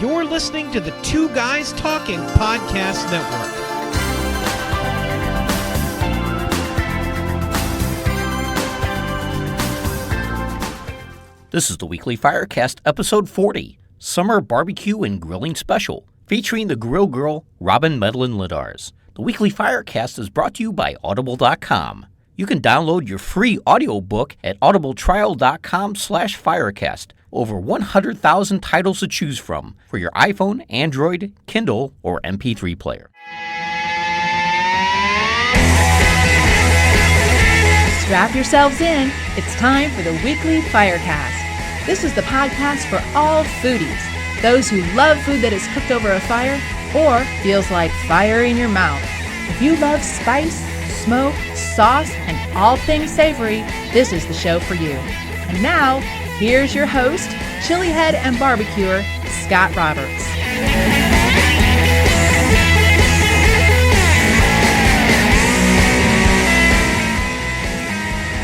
You're listening to the Two Guys Talking Podcast Network. This is the Weekly Firecast, Episode 40, Summer Barbecue and Grilling Special, featuring the Grrrl, Robyn Medlin Lindars. The Weekly Firecast is brought to you by Audible.com. You can download your free audiobook at audibletrial.com/firecast. Over 100,000 titles to choose from for your iPhone, Android, Kindle, or MP3 player. Strap yourselves in. It's time for the Weekly Firecast. This is the podcast for all foodies, those who love food that is cooked over a fire or feels like fire in your mouth. If you love spice, smoke, sauce, and all things savory, this is the show for you. And now, here's your host, chili head and barbecuer, Scott Roberts.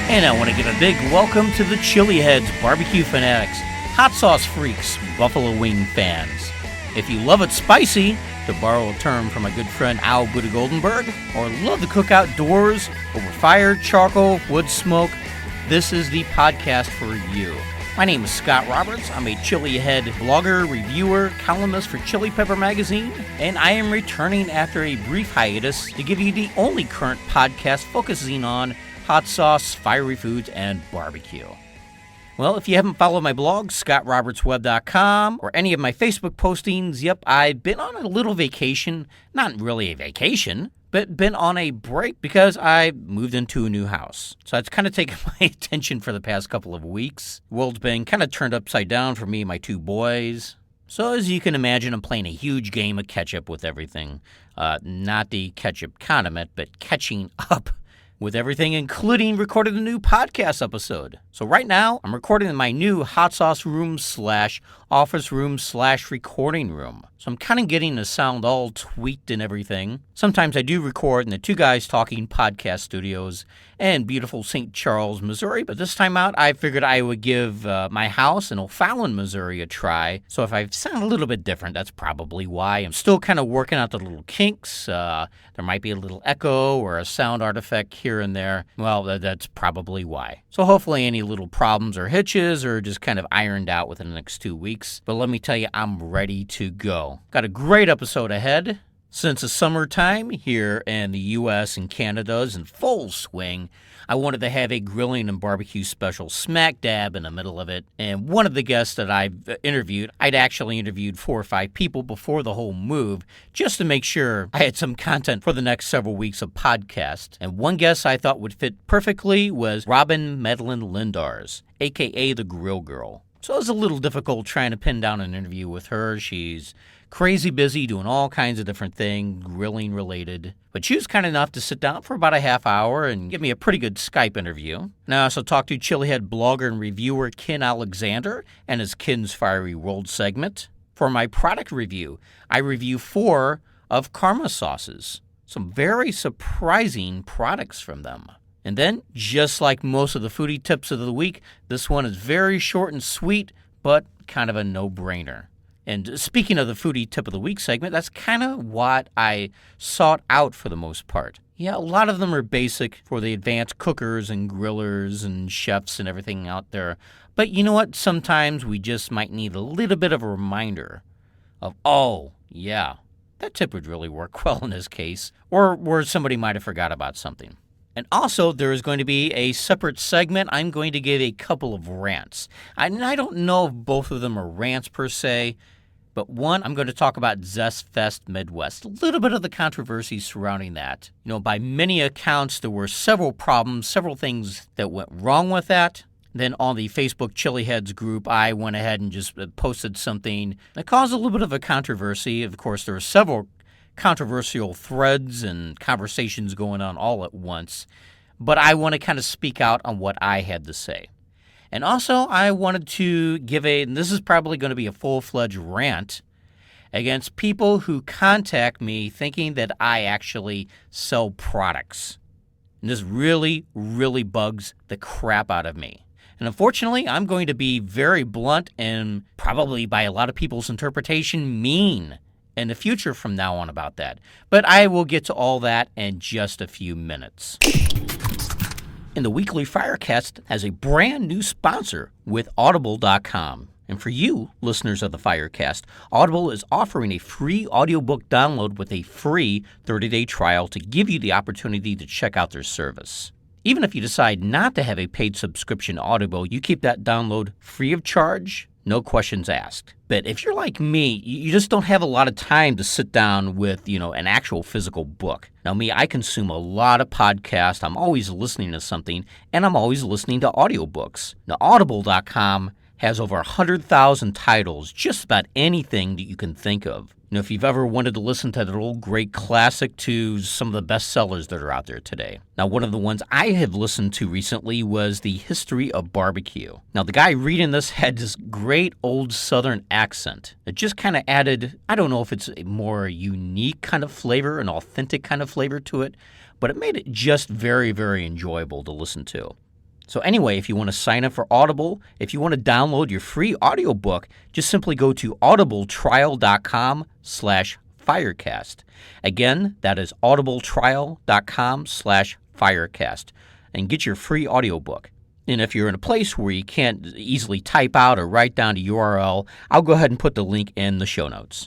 And I want to give a big welcome to the chili heads, barbecue fanatics, hot sauce freaks, buffalo wing fans. If you love it spicy, to borrow a term from my good friend Al Buddha Goldenberg, or love to cook outdoors, over fire, charcoal, wood smoke, this is the podcast for you. My name is Scott Roberts. I'm a chili head blogger, reviewer, columnist for Chili Pepper Magazine, and I am returning after a brief hiatus to give you the only current podcast focusing on hot sauce, fiery foods, and barbecue. Well, if you haven't followed my blog, scottrobertsweb.com, or any of my Facebook postings, yep, I've been on a little vacation. Not really a vacation, but been on a break because I moved into a new house. So it's kind of taken my attention for the past couple of weeks. The world's been kind of turned upside down for me and my two boys. So as you can imagine, I'm playing a huge game of catch-up with everything. Not the ketchup condiment, but catching up with everything, including recording a new podcast episode. So right now, I'm recording in my new hot sauce room / office room / recording room. So I'm kind of getting the sound all tweaked and everything. Sometimes I do record in the Two Guys Talking podcast studios in beautiful St. Charles, Missouri. But this time out, I figured I would give my house in O'Fallon, Missouri a try. So if I sound a little bit different, that's probably why. I'm still kind of working out the little kinks. There might be a little echo or a sound artifact here and there. Well, that's probably why. So hopefully any little problems or hitches are just kind of ironed out within the next 2 weeks. But let me tell you, I'm ready to go. Got a great episode ahead. Since the summertime here in the U.S. and Canada is in full swing, I wanted to have a grilling and barbecue special smack dab in the middle of it. And one of the guests that I've interviewed, I'd actually interviewed 4 or 5 people before the whole move, just to make sure I had some content for the next several weeks of podcast. And one guest I thought would fit perfectly was Robyn Medlin Lindars, a.k.a. the Grrrl Girl. So it was a little difficult trying to pin down an interview with her. She's crazy busy doing all kinds of different things, grilling related. But she was kind enough to sit down for about a half hour and give me a pretty good Skype interview. And I also talked to Chilihead blogger and reviewer Ken Alexander and his Ken's Fiery World segment. For my product review, I review 4 of Karma sauces. Some very surprising products from them. And then, just like most of the foodie tips of the week, this one is very short and sweet, but kind of a no-brainer. And speaking of the foodie tip of the week segment, that's kind of what I sought out for the most part. Yeah, a lot of them are basic for the advanced cookers and grillers and chefs and everything out there. But you know what? Sometimes we just might need a little bit of a reminder of, oh, yeah, that tip would really work well in this case, or where somebody might have forgot about something. And also, there is going to be a separate segment. I'm going to give a couple of rants. And I don't know if both of them are rants per se, but one, I'm going to talk about Zest Fest Midwest, a little bit of the controversy surrounding that. You know, by many accounts, there were several problems, several things that went wrong with that. Then on the Facebook Chili Heads group, I went ahead and just posted something that caused a little bit of a controversy. Of course, there were several controversial threads and conversations going on all at once, but I want to kind of speak out on what I had to say. And also, I wanted to give and this is probably going to be a full-fledged rant against people who contact me thinking that I actually sell products. And this really, really bugs the crap out of me. And unfortunately, I'm going to be very blunt and probably by a lot of people's interpretation mean in the future from now on about that. But I will get to all that in just a few minutes. And the Weekly Firecast has a brand new sponsor with Audible.com. And for you, listeners of the Firecast, Audible is offering a free audiobook download with a free 30-day trial to give you the opportunity to check out their service. Even if you decide not to have a paid subscription to Audible, you keep that download free of charge, no questions asked. But if you're like me, you just don't have a lot of time to sit down with, an actual physical book. Now, me, I consume a lot of podcasts. I'm always listening to something, and I'm always listening to audiobooks. Now, Audible.com has over 100,000 titles, just about anything that you can think of. If you've ever wanted to listen to that old great classic to some of the bestsellers that are out there today. Now, one of the ones I have listened to recently was The History of Barbecue. Now, the guy reading this had this great old Southern accent. It just kind of added, I don't know if it's a more unique kind of flavor, an authentic kind of flavor to it, but it made it just very, very enjoyable to listen to. So anyway, if you want to sign up for Audible, if you want to download your free audiobook, just simply go to audibletrial.com/Firecast. Again, that is audibletrial.com/Firecast, and get your free audiobook. And if you're in a place where you can't easily type out or write down the URL, I'll go ahead and put the link in the show notes.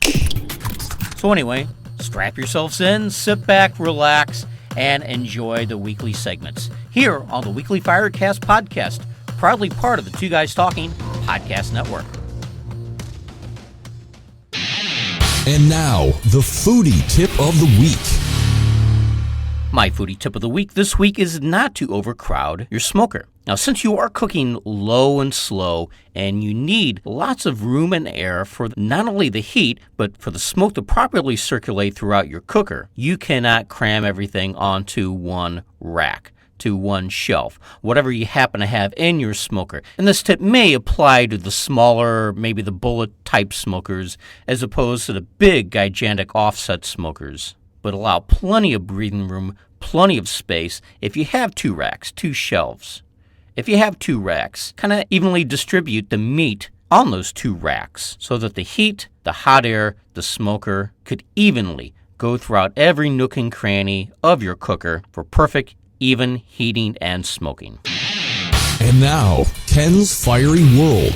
So anyway, strap yourselves in, sit back, relax, and enjoy the weekly segments here on the Weekly Firecast podcast, proudly part of the Two Guys Talking podcast network. And now, the foodie tip of the week. My foodie tip of the week this week is not to overcrowd your smoker. Now, since you are cooking low and slow and you need lots of room and air for not only the heat, but for the smoke to properly circulate throughout your cooker, you cannot cram everything onto one rack, to one shelf, whatever you happen to have in your smoker. And this tip may apply to the smaller, maybe the bullet type smokers, as opposed to the big, gigantic offset smokers. But allow plenty of breathing room, plenty of space if you have two racks, two shelves. If you have two racks, kind of evenly distribute the meat on those two racks so that the heat, the hot air, the smoker could evenly go throughout every nook and cranny of your cooker for perfect, even heating and smoking. And now, Ken's Fiery World.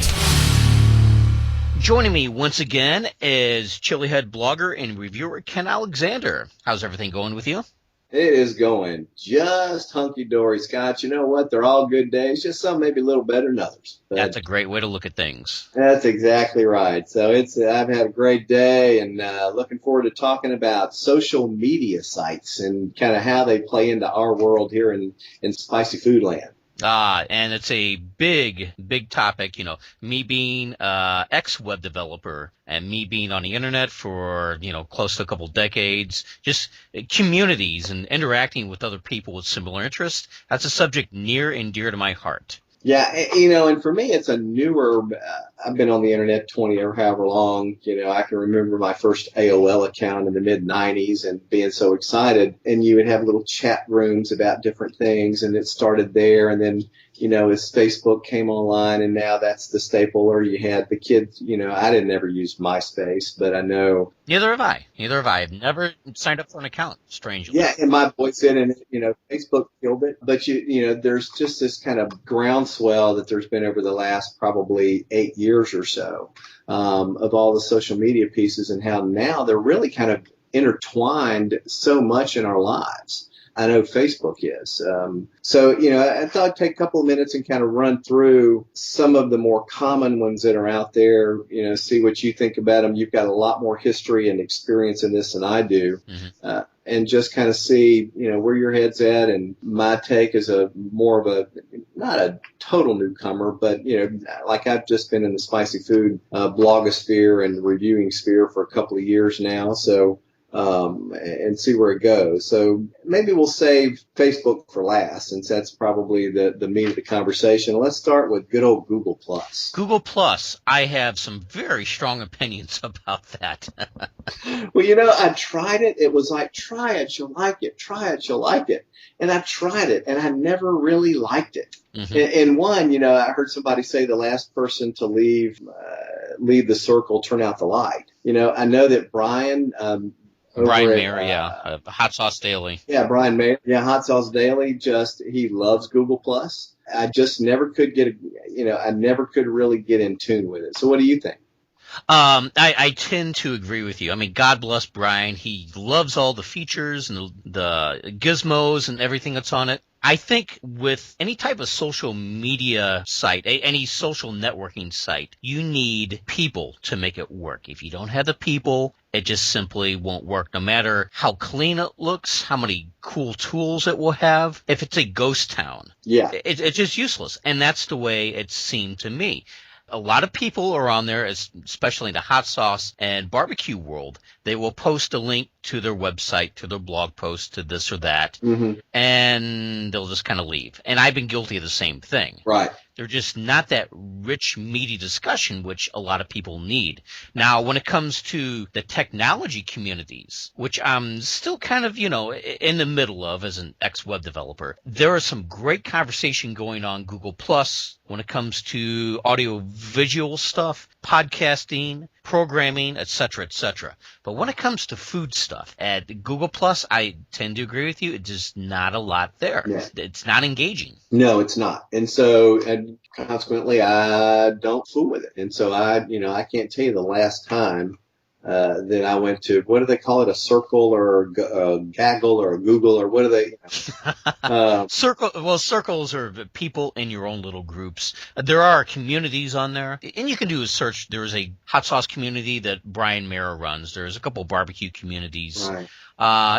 Joining me once again is Chilihead blogger and reviewer Ken Alexander. How's everything going with you? It is going just hunky-dory, Scott. You know what? They're all good days. Just some maybe a little better than others. But that's a great way to look at things. That's exactly right. So I've had a great day and looking forward to talking about social media sites and kind of how they play into our world here in spicy food land. And it's a big, big topic, me being ex-web developer and me being on the internet for, close to a couple decades, just communities and interacting with other people with similar interests. That's a subject near and dear to my heart. Yeah, and for me, it's a newer, I've been on the internet 20 or however long, I can remember my first AOL account in the mid-90s and being so excited. And you would have little chat rooms about different things, and it started there. And then, as Facebook came online, and now that's the staple, or you had the kids, I didn't ever use MySpace, but I know. Neither have I. I've never signed up for an account, strangely. Yeah, and my boys did, and, Facebook killed it. But, there's just this kind of groundswell that there's been over the last probably 8 years or so of all the social media pieces and how now they're really kind of intertwined so much in our lives. I know Facebook is. So, I thought I'd take a couple of minutes and kind of run through some of the more common ones that are out there, see what you think about them. You've got a lot more history and experience in this than I do. Mm-hmm. And just kind of see, where your head's at. And my take is more of not a total newcomer, but, like I've just been in the spicy food blogosphere and reviewing sphere for a couple of years now. So and see where it goes. So maybe we'll save Facebook for last, since that's probably the meat of the conversation. Let's start with good old Google Plus. Google Plus, I have some very strong opinions about that. Well, I tried it. It was like, try it, you'll like it. Try it, you'll like it. And I tried it, and I never really liked it. And one, I heard somebody say the last person to leave the circle, turn out the light. I know that Brian Mayer, Hot Sauce Daily. Yeah, Brian Mayer. Yeah, Hot Sauce Daily. He loves Google Plus. I just never could I never could really get in tune with it. So what do you think? I tend to agree with you. I mean, God bless Brian. He loves all the features and the gizmos and everything that's on it. I think with any type of social media site, any social networking site, you need people to make it work. If you don't have the people, it just simply won't work, no matter how clean it looks, how many cool tools it will have. If it's a ghost town, it's just useless. And that's the way it seemed to me. A lot of people are on there, especially in the hot sauce and barbecue world. They will post a link to their website, to their blog post, to this or that, and they'll just kind of leave. And I've been guilty of the same thing. Right. They're just not that rich, meaty discussion, which a lot of people need. Now, when it comes to the technology communities, which I'm still kind of, in the middle of as an ex-web developer, there is some great conversation going on Google Plus when it comes to audio-visual stuff, podcasting, programming, etc., etc. But when it comes to food stuff at Google Plus, I tend to agree with you. It's just not a lot there. Yeah. It's not engaging. No, it's not. And so, and consequently, I don't fool with it. And so I can't tell you the last time that I went to, what do they call it? A circle or a gaggle or a Google, or what do they? Circles are people in your own little groups. There are communities on there, and you can do a search. There is a hot sauce community that Brian Mayer runs. There's a couple barbecue communities. Right.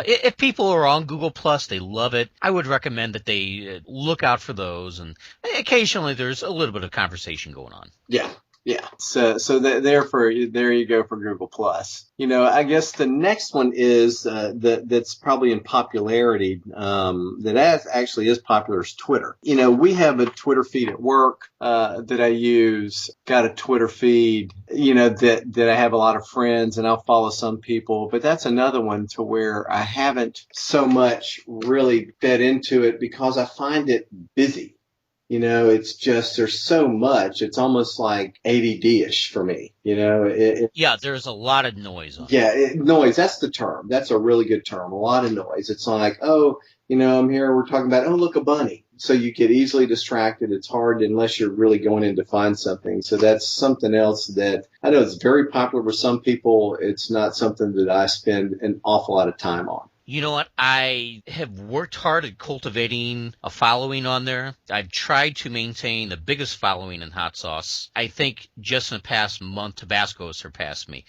If people are on Google Plus, they love it. I would recommend that they look out for those, and occasionally there's a little bit of conversation going on. Yeah. Yeah. So there you go for Google Plus. I guess the next one is that's probably in popularity, that actually is popular, is Twitter. We have a Twitter feed at work that I use. Got a Twitter feed, that I have a lot of friends, and I'll follow some people. But that's another one to where I haven't so much really fed into it because I find it busy. It's just, there's so much. It's almost like ADD-ish for me. There's a lot of noise on it. Yeah, noise. That's the term. That's a really good term. A lot of noise. It's like, I'm here. We're talking about, look, a bunny. So you get easily distracted. It's hard unless you're really going in to find something. So that's something else that I know is very popular with some people. It's not something that I spend an awful lot of time on. You know what? I have worked hard at cultivating a following on there. I've tried to maintain the biggest following in hot sauce. I think just in the past month, Tabasco has surpassed me.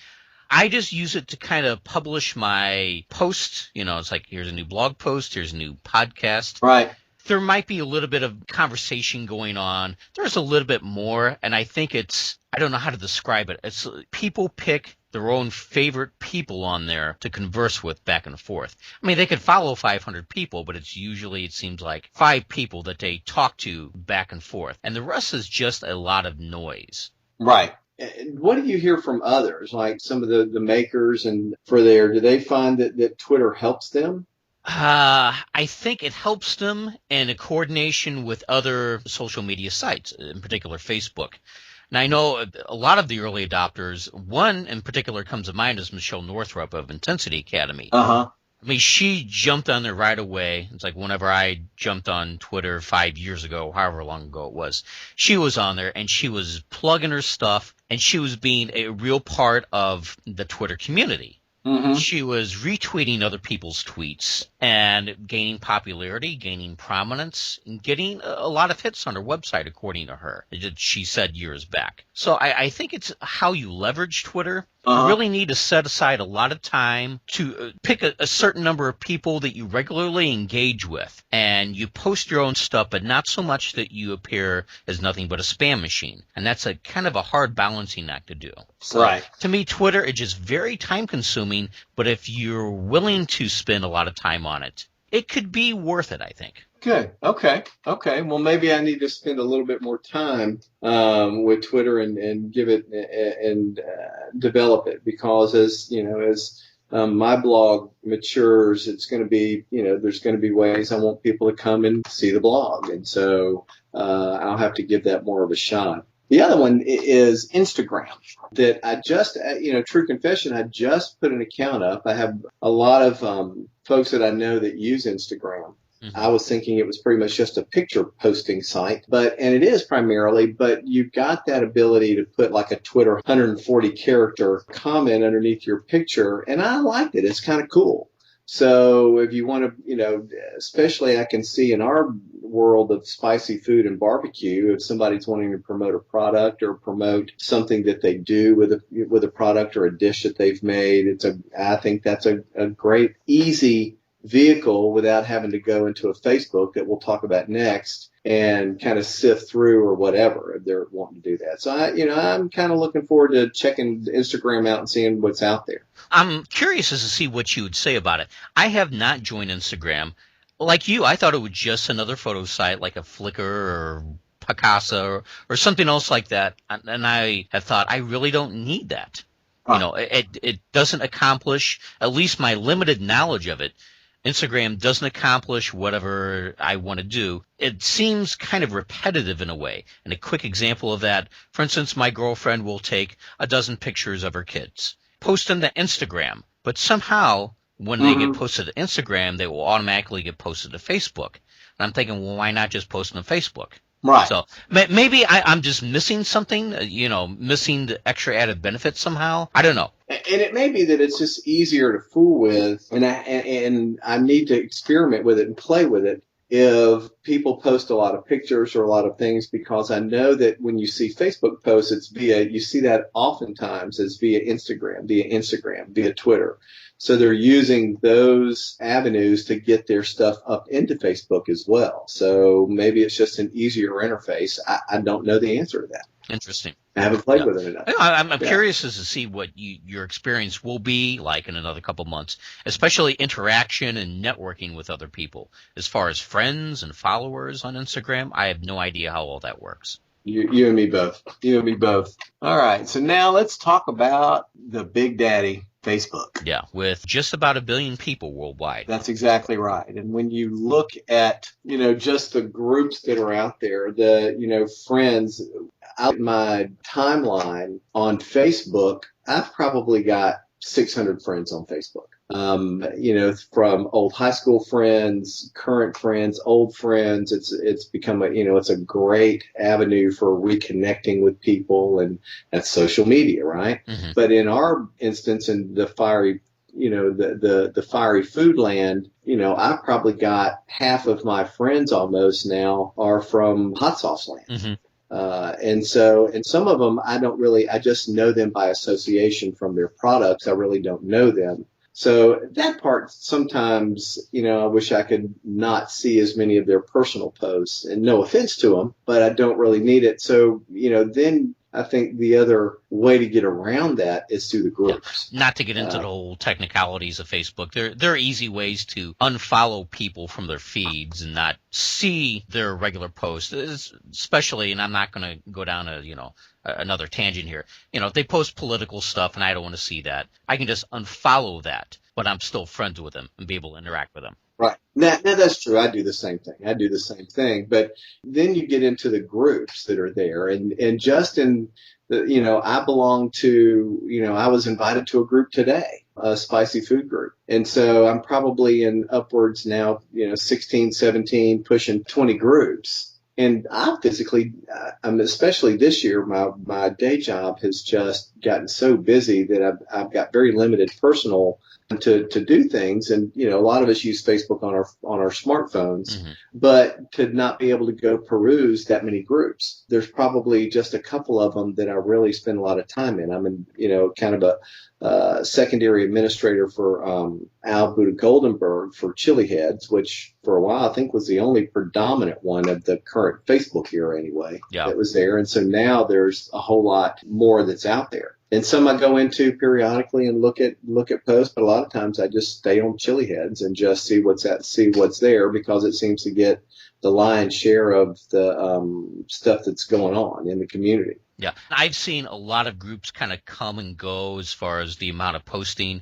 I just use it to kind of publish my posts. It's like, here's a new blog post, here's a new podcast. Right. There might be a little bit of conversation going on. There's a little bit more, and I think I don't know how to describe it. It's people pick their own favorite people on there to converse with back and forth. I mean, they could follow 500 people, but it seems like 5 people that they talk to back and forth. And the rest is just a lot of noise. Right. What do you hear from others, like some of the makers do they find that Twitter helps them? I think it helps them in a coordination with other social media sites, in particular Facebook. Now, I know a lot of the early adopters, one in particular comes to mind is Michelle Northrup of Intensity Academy. Uh-huh. I mean, she jumped on there right away. It's like whenever I jumped on Twitter 5 years ago, however long ago it was, she was on there and she was plugging her stuff and she was being a real part of the Twitter community. Mm-hmm. She was retweeting other people's tweets and gaining popularity, gaining prominence, and getting a lot of hits on her website, according to her. She said years back. So I think it's how you leverage Twitter. You really need to set aside a lot of time to pick a certain number of people that you regularly engage with. And you post your own stuff, but not so much that you appear as nothing but a spam machine. And that's a kind of a hard balancing act to do. So, Right. to me, Twitter is just very time consuming, but if you're willing to spend a lot of time on it, it could be worth it, I think. Good. Okay. Well, maybe I need to spend a little bit more time with Twitter and give it and develop it, because as my blog matures, it's going to be, there's going to be ways I want people to come and see the blog, and so I'll have to give that more of a shot. The other one is Instagram, that I just, true confession, I just put an account up. I have a lot of folks that I know that use Instagram. Mm-hmm. I was thinking it was pretty much just a picture posting site, and it is primarily, but you've got that ability to put like a Twitter 140 character comment underneath your picture, and I liked it. It's kind of cool. So if you want to, especially I can see in our world of spicy food and barbecue, if somebody's wanting to promote a product or promote something that they do with a product or a dish that they've made, I think that's a great, easy vehicle without having to go into a Facebook that we'll talk about next and kind of sift through or whatever if they're wanting to do that. So I'm kind of looking forward to checking Instagram out and seeing what's out there. I'm curious as to see what you would say about it. I have not joined Instagram. Like you, I thought it was just another photo site like a Flickr or Picasa or something else like that. And I have thought, I really don't need that. It doesn't accomplish, at least my limited knowledge of it, Instagram doesn't accomplish whatever I want to do. It seems kind of repetitive in a way. And a quick example of that, for instance, my girlfriend will take a dozen pictures of her kids, post them to Instagram, but somehow when they get posted to Instagram, they will automatically get posted to Facebook. And I'm thinking, well, why not just post them to Facebook? Right. So maybe I'm just missing something, missing the extra added benefit somehow. I don't know. And it may be that it's just easier to fool with, and I need to experiment with it and play with it if people post a lot of pictures or a lot of things, because I know that when you see Facebook posts, you see that oftentimes as via Instagram, via Twitter. So they're using those avenues to get their stuff up into Facebook as well. So maybe it's just an easier interface. I don't know the answer to that. Interesting. I haven't played with it enough. I'm curious as to see what your experience will be like in another couple months, especially interaction and networking with other people. As far as friends and followers on Instagram, I have no idea how all that works. You and me both. All right. So now let's talk about the Big Daddy, Facebook. Yeah, with just about 1 billion people worldwide. That's exactly right. And when you look at, just the groups that are out there, friends, out in my timeline on Facebook, I've probably got 600 friends on Facebook. From old high school friends, current friends, old friends. It's become it's a great avenue for reconnecting with people, and that's social media, right? Mm-hmm. But in our instance, in the fiery, the fiery food land, I've probably got half of my friends almost now are from hot sauce land. Mm-hmm. And some of them, I just know them by association from their products. I really don't know them. So that part, sometimes, I wish I could not see as many of their personal posts, and no offense to them, but I don't really need it. So, then I think the other way to get around that is through the groups. Yeah. Not to get into the whole technicalities of Facebook. There are easy ways to unfollow people from their feeds and not see their regular posts, especially, and I'm not going to go down another tangent here. If they post political stuff and I don't want to see that, I can just unfollow that, but I'm still friends with them and be able to interact with them. Right. Now that's true. I do the same thing. But then you get into the groups that are there. And just in I belong to, I was invited to a group today, a spicy food group. And so I'm probably in upwards now, 16, 17, pushing 20 groups. And I physically, especially this year, my day job has just gotten so busy that I've got very limited personal to do things. And, a lot of us use Facebook on our smartphones, Mm-hmm. but to not be able to go peruse that many groups. There's probably just a couple of them that I really spend a lot of time in. I'm in, kind of a secondary administrator for Al Buddha Goldenberg for Chili Heads, which for a while I think was the only predominant one of the current Facebook era anyway that was there. And so now there's a whole lot more that's out there. And some I go into periodically and look at posts, but a lot of times I just stay on Chili Heads and just see what's there, because it seems to get the lion's share of the stuff that's going on in the community. Yeah, I've seen a lot of groups kind of come and go as far as the amount of posting.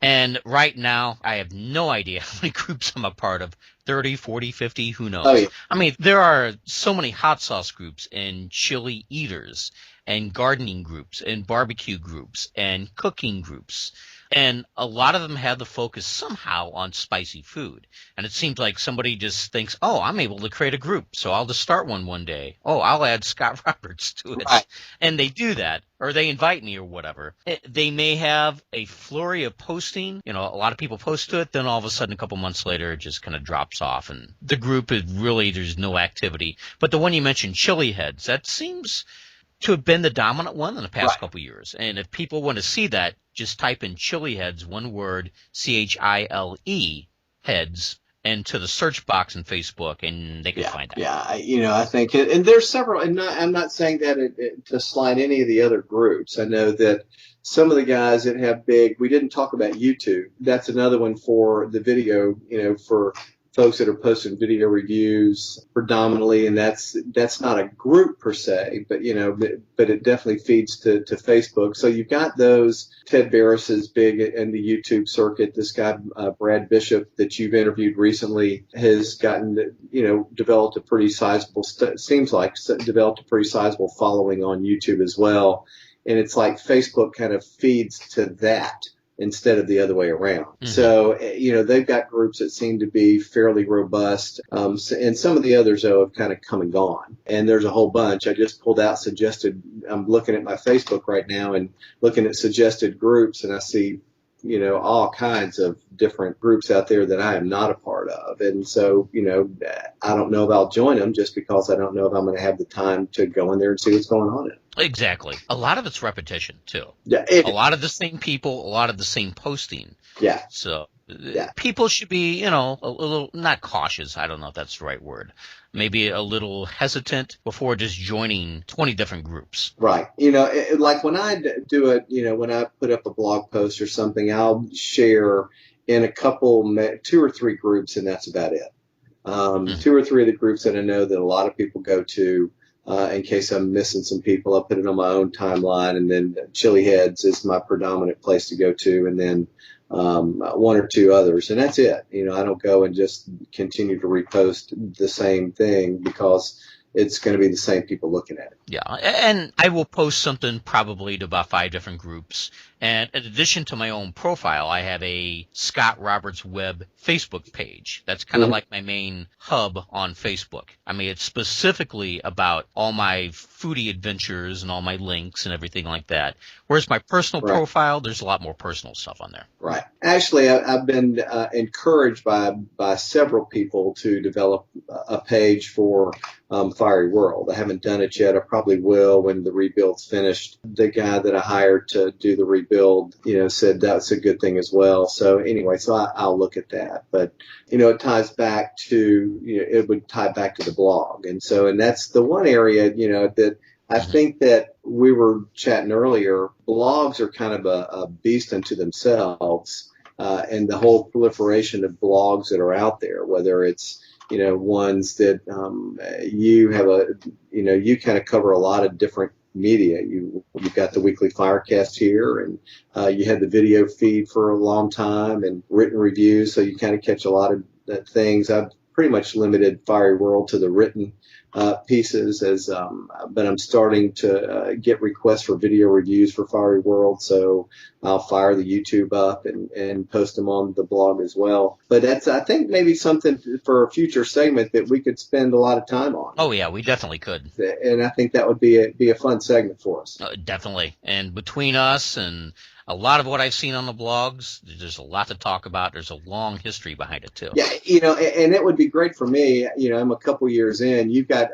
And right now, I have no idea how many groups I'm a part of. 30, 40, 50, who knows? Oh, yeah. I mean, there are so many hot sauce groups and chili eaters and gardening groups and barbecue groups and cooking groups. And a lot of them have the focus somehow on spicy food. And it seems like somebody just thinks, oh, I'm able to create a group, so I'll just start one day. Oh, I'll add Scott Roberts to it. Right. And they do that, or they invite me or whatever. They may have a flurry of posting. A lot of people post to it. Then all of a sudden, a couple months later, it just kind of drops off. And the group is really, there's no activity. But the one you mentioned, Chili Heads, that seems to have been the dominant one in the past couple of years. And if people want to see that, just type in Chili Heads, one word, CHILE, heads, into the search box in Facebook, and they can find out. Yeah, I think, and there's several, and I'm not saying that to slight any of the other groups. I know that some of the guys that have we didn't talk about YouTube. That's another one for the video, for folks that are posting video reviews predominantly, and that's not a group per se, but but it definitely feeds to Facebook. So you've got those. Ted Barris is big in the YouTube circuit. This guy Brad Bishop that you've interviewed recently has gotten developed a pretty sizable developed a pretty sizable following on YouTube as well. And it's like Facebook kind of feeds to that instead of the other way around. Mm-hmm. So, they've got groups that seem to be fairly robust. And some of the others, though, have kind of come and gone. And there's a whole bunch. I just pulled out I'm looking at my Facebook right now and looking at suggested groups, and I see, all kinds of different groups out there that I am not a part of. And so, I don't know if I'll join them just because I don't know if I'm going to have the time to go in there and see what's going on in it. Exactly. A lot of it's repetition, too. Yeah. A lot of the same people, a lot of the same posting. Yeah. So people should be, a little, not cautious. I don't know if that's the right word. Maybe a little hesitant before just joining 20 different groups. Right. Like when I do it, when I put up a blog post or something, I'll share in a couple, 2 or 3 groups, and that's about it. 2 or 3 of the groups that I know that a lot of people go to. In case I'm missing some people, I'll put it on my own timeline, and then Chili Heads is my predominant place to go to, and then 1 or 2 others, and that's it. I don't go and just continue to repost the same thing because it's going to be the same people looking at it. Yeah, and I will post something probably to about 5 different groups. And in addition to my own profile, I have a Scott Roberts Web Facebook page. That's kind of like my main hub on Facebook. I mean, it's specifically about all my foodie adventures and all my links and everything like that. Whereas my personal profile, there's a lot more personal stuff on there. Right. Actually, I've been encouraged by several people to develop a page for Fiery World. I haven't done it yet. I probably will when the rebuild's finished. The guy that I hired to do the rebuild, said that's a good thing as well. So anyway, I'll look at that. But, it ties back to, it would tie back to the blog. And that's the one area, that I think that we were chatting earlier. Blogs are kind of a beast unto themselves. And the whole proliferation of blogs that are out there, whether it's, ones that you have you kind of cover a lot of different media. You've got the weekly Firecast here, and you had the video feed for a long time and written reviews, so you kind of catch a lot of things. I've pretty much limited Fiery World to the written pieces but I'm starting to get requests for video reviews for Fiery World, so I'll fire the YouTube up and post them on the blog as well. But that's, I think, maybe something for a future segment that we could spend a lot of time on. Oh yeah, we definitely could. And I think that would be a fun segment for us. Definitely. And between us and a lot of what I've seen on the blogs, there's a lot to talk about. There's a long history behind it too. Yeah, and it would be great for me. I'm a couple years in. You've got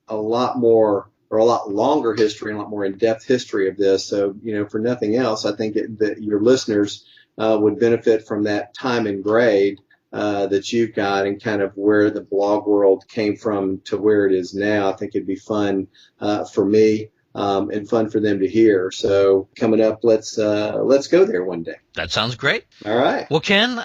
a lot more, or a lot longer history, and a lot more in-depth history of this. So, for nothing else, I think that your listeners would benefit from that time and grade that you've got, and kind of where the blog world came from to where it is now. I think it'd be fun for me. And fun for them to hear. So coming up, let's go there one day. That sounds great. All right. Well, Ken,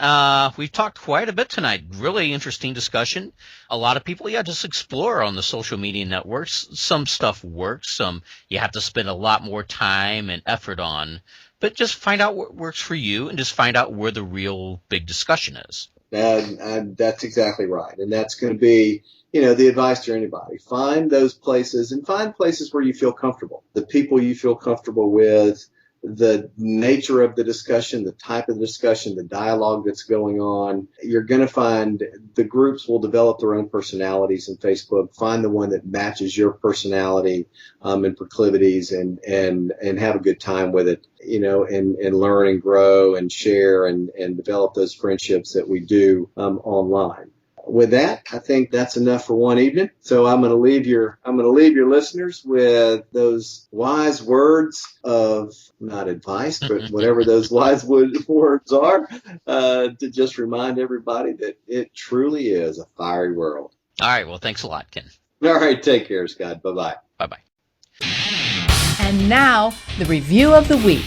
we've talked quite a bit tonight. Really interesting discussion. A lot of people, just explore on the social media networks. Some stuff works. Some you have to spend a lot more time and effort on. But just find out what works for you, and just find out where the real big discussion is. That's exactly right. And that's going to be, the advice to anybody. Find those places, and find places where you feel comfortable. The people you feel comfortable with, the nature of the discussion, the type of discussion, the dialogue that's going on. You're going to find the groups will develop their own personalities in Facebook. Find the one that matches your personality and proclivities, and have a good time with it, and learn and grow and share and develop those friendships that we do online. With that, I think that's enough for one evening. So I'm going to leave your listeners with those wise words of, not advice, but whatever those wise words are, to just remind everybody that it truly is a fiery world. All right. Well, thanks a lot, Ken. All right. Take care, Scott. Bye-bye. Bye-bye. And now, the review of the week.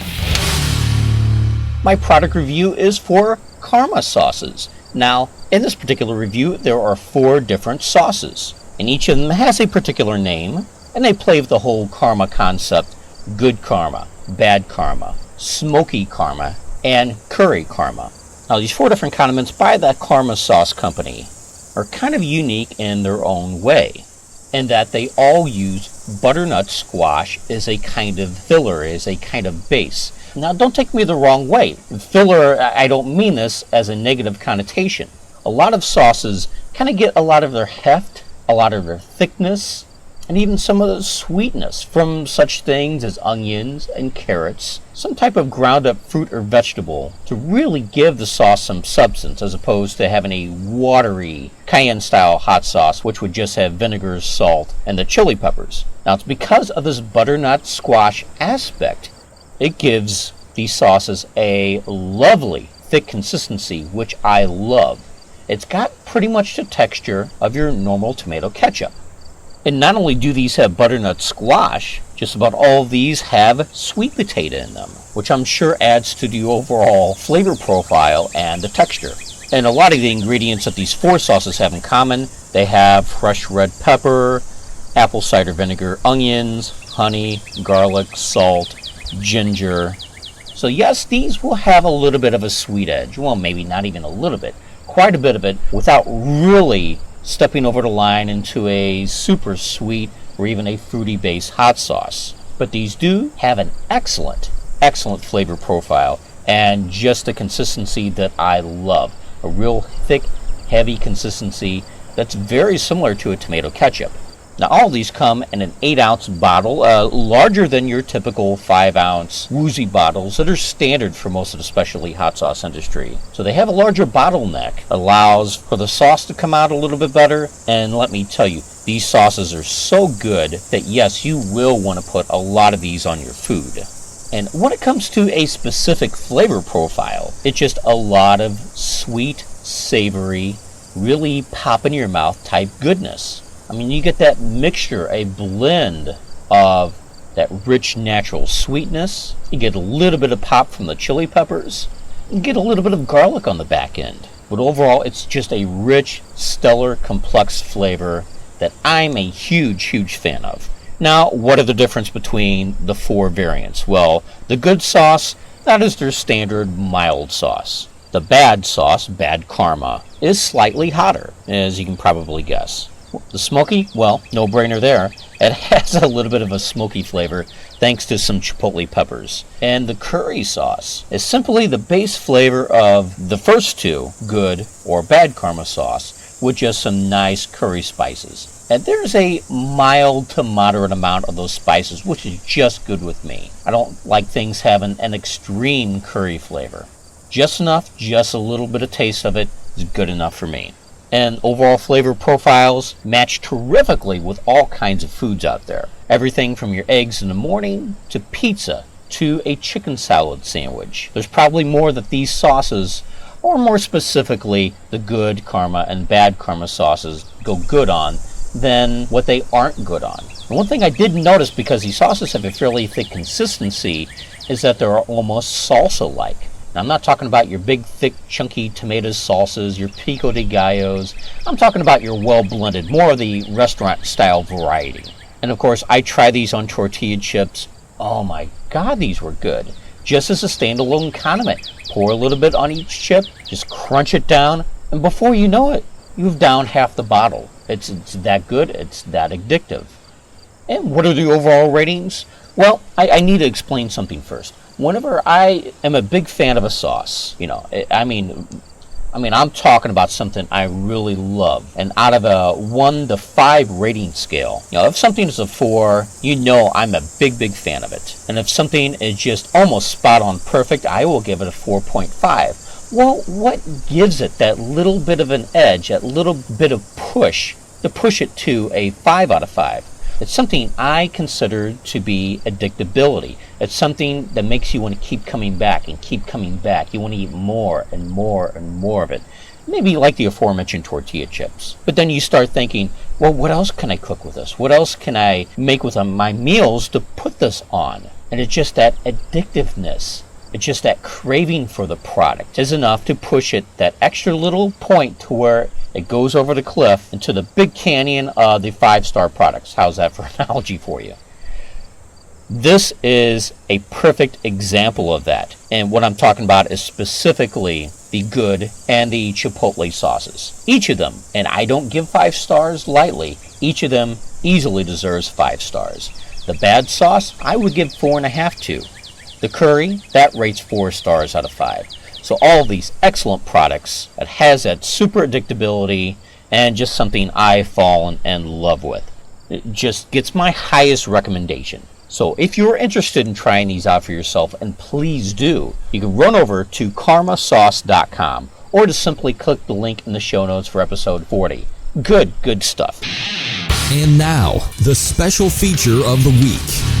My product review is for Karma sauces. Now, in this particular review, there are 4 different sauces, and each of them has a particular name, and they play with the whole karma concept: good karma, bad karma, smoky karma, and curry karma. Now, these 4 different condiments by the Karma Sauce Company are kind of unique in their own way, in that they all use butternut squash as a kind of filler, as a kind of base. Now, don't take me the wrong way. Filler, I don't mean this as a negative connotation. A lot of sauces kind of get a lot of their heft, a lot of their thickness, and even some of the sweetness from such things as onions and carrots, some type of ground up fruit or vegetable, to really give the sauce some substance, as opposed to having a watery cayenne-style hot sauce, which would just have vinegar, salt, and the chili peppers. Now, it's because of this butternut squash aspect. It gives these sauces a lovely thick consistency, which I love. It's got pretty much the texture of your normal tomato ketchup. And not only do these have butternut squash, just about all of these have sweet potato in them, which I'm sure adds to the overall flavor profile and the texture. And a lot of the ingredients that these 4 sauces have in common, they have fresh red pepper, apple cider vinegar, onions, honey, garlic, salt, ginger. So yes, these will have a little bit of a sweet edge. Well, maybe not even a little bit, quite a bit of it, without really stepping over the line into a super sweet or even a fruity based hot sauce. But these do have an excellent flavor profile, and just a consistency that I love. A real thick, heavy consistency that's very similar to a tomato ketchup. Now, all these come in an 8-ounce bottle, larger than your typical 5-ounce woozy bottles that are standard for most of the specialty hot sauce industry. So they have a larger bottleneck, allows for the sauce to come out a little bit better, and let me tell you, these sauces are so good that yes, you will want to put a lot of these on your food. And when it comes to a specific flavor profile, it's just a lot of sweet, savory, really pop in your mouth type goodness. I mean, you get that mixture, a blend of that rich natural sweetness. You get a little bit of pop from the chili peppers. You get a little bit of garlic on the back end. But overall, it's just a rich, stellar, complex flavor that I'm a huge fan of. Now, what are the difference between the 4 variants? Well, the good sauce, that is their standard mild sauce. The bad sauce, bad karma, is slightly hotter, as you can probably guess. The smoky? Well, no brainer there. It has a little bit of a smoky flavor thanks to some chipotle peppers. And the curry sauce is simply the base flavor of the first two, good or bad karma sauce, with just some nice curry spices. And there's a mild to moderate amount of those spices, which is just good with me. I don't like things having an extreme curry flavor. Just enough, just a little bit of taste of it is good enough for me. And overall flavor profiles match terrifically with all kinds of foods out there. Everything from your eggs in the morning to pizza to a chicken salad sandwich. There's probably more that these sauces, or more specifically the good karma and bad karma sauces, go good on than what they aren't good on. And one thing I did notice, because these sauces have a fairly thick consistency, is that they're almost salsa-like. Now, I'm not talking about your big, thick, chunky tomato salsas, your pico de gallos. I'm talking about your well-blended, more of the restaurant-style variety. And of course, I try these on tortilla chips. Oh my God, these were good. Just as a standalone condiment. Pour a little bit on each chip, just crunch it down, and before you know it, you've downed half the bottle. It's that good, it's that addictive. And what are the overall ratings? Well, I need to explain something first. Whenever I am a big fan of a sauce, I'm talking about something I really love. And out of a 1 to 5 rating scale, if something is a 4, I'm a big fan of it. And if something is just almost spot on perfect, I will give it a 4.5. Well, what gives it that little bit of an edge, that little bit of push, to push it to a 5 out of 5? It's something I consider to be addictability. It's something that makes you want to keep coming back and keep coming back. You want to eat more and more and more of it. Maybe like the aforementioned tortilla chips. But then you start thinking, well, what else can I cook with this? What else can I make with my meals to put this on? And it's just that addictiveness. It's just that craving for the product is enough to push it that extra little point to where it goes over the cliff into the big canyon of the 5-star products. How's that for an analogy for you? This is a perfect example of that. And what I'm talking about is specifically the good and the chipotle sauces. Each of them, and I don't give 5 stars lightly, each of them easily deserves 5 stars. The bad sauce, I would give 4.5 to. The curry, that rates 4 stars out of 5. So all of these excellent products that has that super addictability and just something I've fallen in love with. It just gets my highest recommendation. So if you're interested in trying these out for yourself, and please do, you can run over to karmasauce.com or just simply click the link in the show notes for episode 40. Good stuff. And now, the special feature of the week.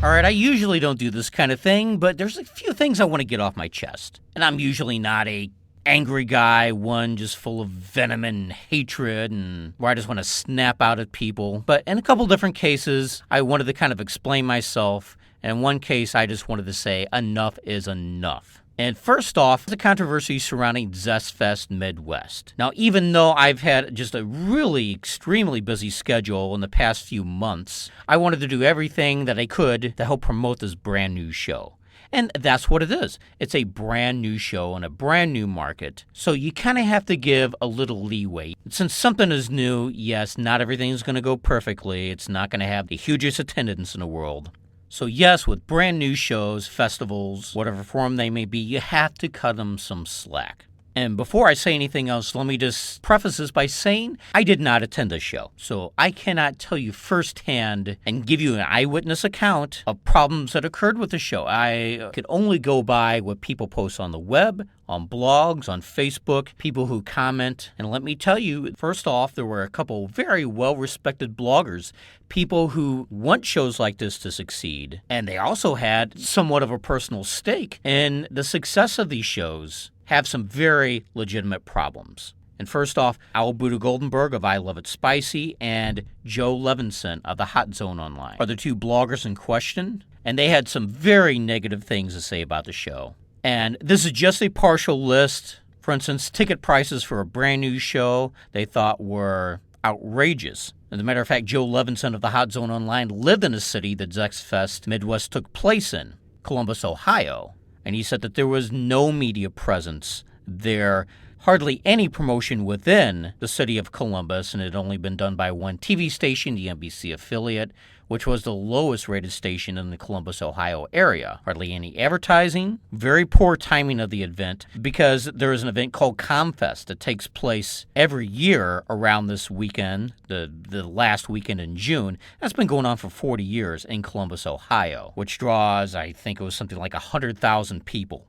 Alright, I usually don't do this kind of thing, but there's a few things I want to get off my chest. And I'm usually not a angry guy, one just full of venom and hatred, and where I just want to snap out at people. But in a couple different cases, I wanted to kind of explain myself, and in one case, I just wanted to say enough is enough. And first off, the controversy surrounding Zest Fest Midwest. Now, even though I've had just a really extremely busy schedule in the past few months, I wanted to do everything that I could to help promote this brand new show. And that's what it is. It's a brand new show in a brand new market. So you kind of have to give a little leeway. Since something is new, yes, not everything is going to go perfectly. It's not going to have the hugest attendance in the world. So yes, with brand new shows, festivals, whatever form they may be, you have to cut them some slack. And before I say anything else, let me just preface this by saying I did not attend this show. So I cannot tell you firsthand and give you an eyewitness account of problems that occurred with the show. I could only go by what people post on the web, on blogs, on Facebook, people who comment. And let me tell you, first off, there were a couple very well-respected bloggers, people who want shows like this to succeed. And they also had somewhat of a personal stake in the success of these shows. Have some very legitimate problems. And first off, Al Buddha Goldenberg of I Love It Spicy and Joe Levinson of the Hot Zone Online are the two bloggers in question, and they had some very negative things to say about the show. And this is just a partial list. For instance, ticket prices for a brand new show they thought were outrageous. As a matter of fact, Joe Levinson of the Hot Zone Online lived in a city that Zest Fest Midwest took place in, Columbus, Ohio. And he said that there was no media presence there hardly any promotion within the city of Columbus, and it had only been done by one TV station, the NBC affiliate, which was the lowest rated station in the Columbus, Ohio area. Hardly any advertising, very poor timing of the event, because there is an event called ComFest that takes place every year around this weekend, the last weekend in June. That's been going on for 40 years in Columbus, Ohio, which draws, I think it was something like 100,000 people.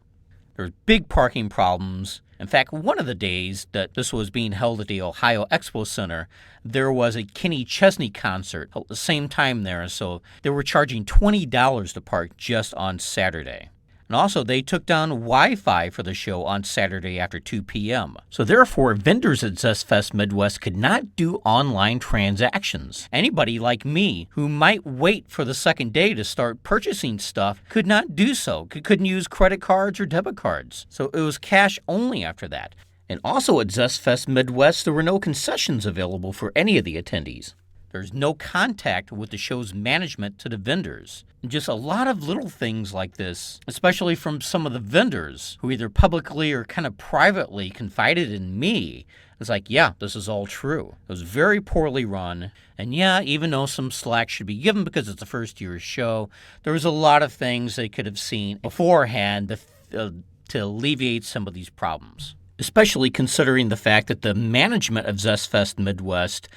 There's big parking problems. In fact, one of the days that this was being held at the Ohio Expo Center, there was a Kenny Chesney concert at the same time there, so they were charging $20 to park just on Saturday. And also, they took down Wi-Fi for the show on Saturday after 2 p.m. So therefore, vendors at ZestFest Midwest could not do online transactions. Anybody like me who might wait for the second day to start purchasing stuff could not do so, couldn't use credit cards or debit cards. So it was cash only after that. And also at ZestFest Midwest, there were no concessions available for any of the attendees. There's no contact with the show's management to the vendors. Just a lot of little things like this, especially from some of the vendors who either publicly or kind of privately confided in me. It's like, yeah, this is all true. It was very poorly run. And yeah, even though some slack should be given because it's a first year show, there was a lot of things they could have seen beforehand to alleviate some of these problems. Especially considering the fact that the management of ZestFest Midwest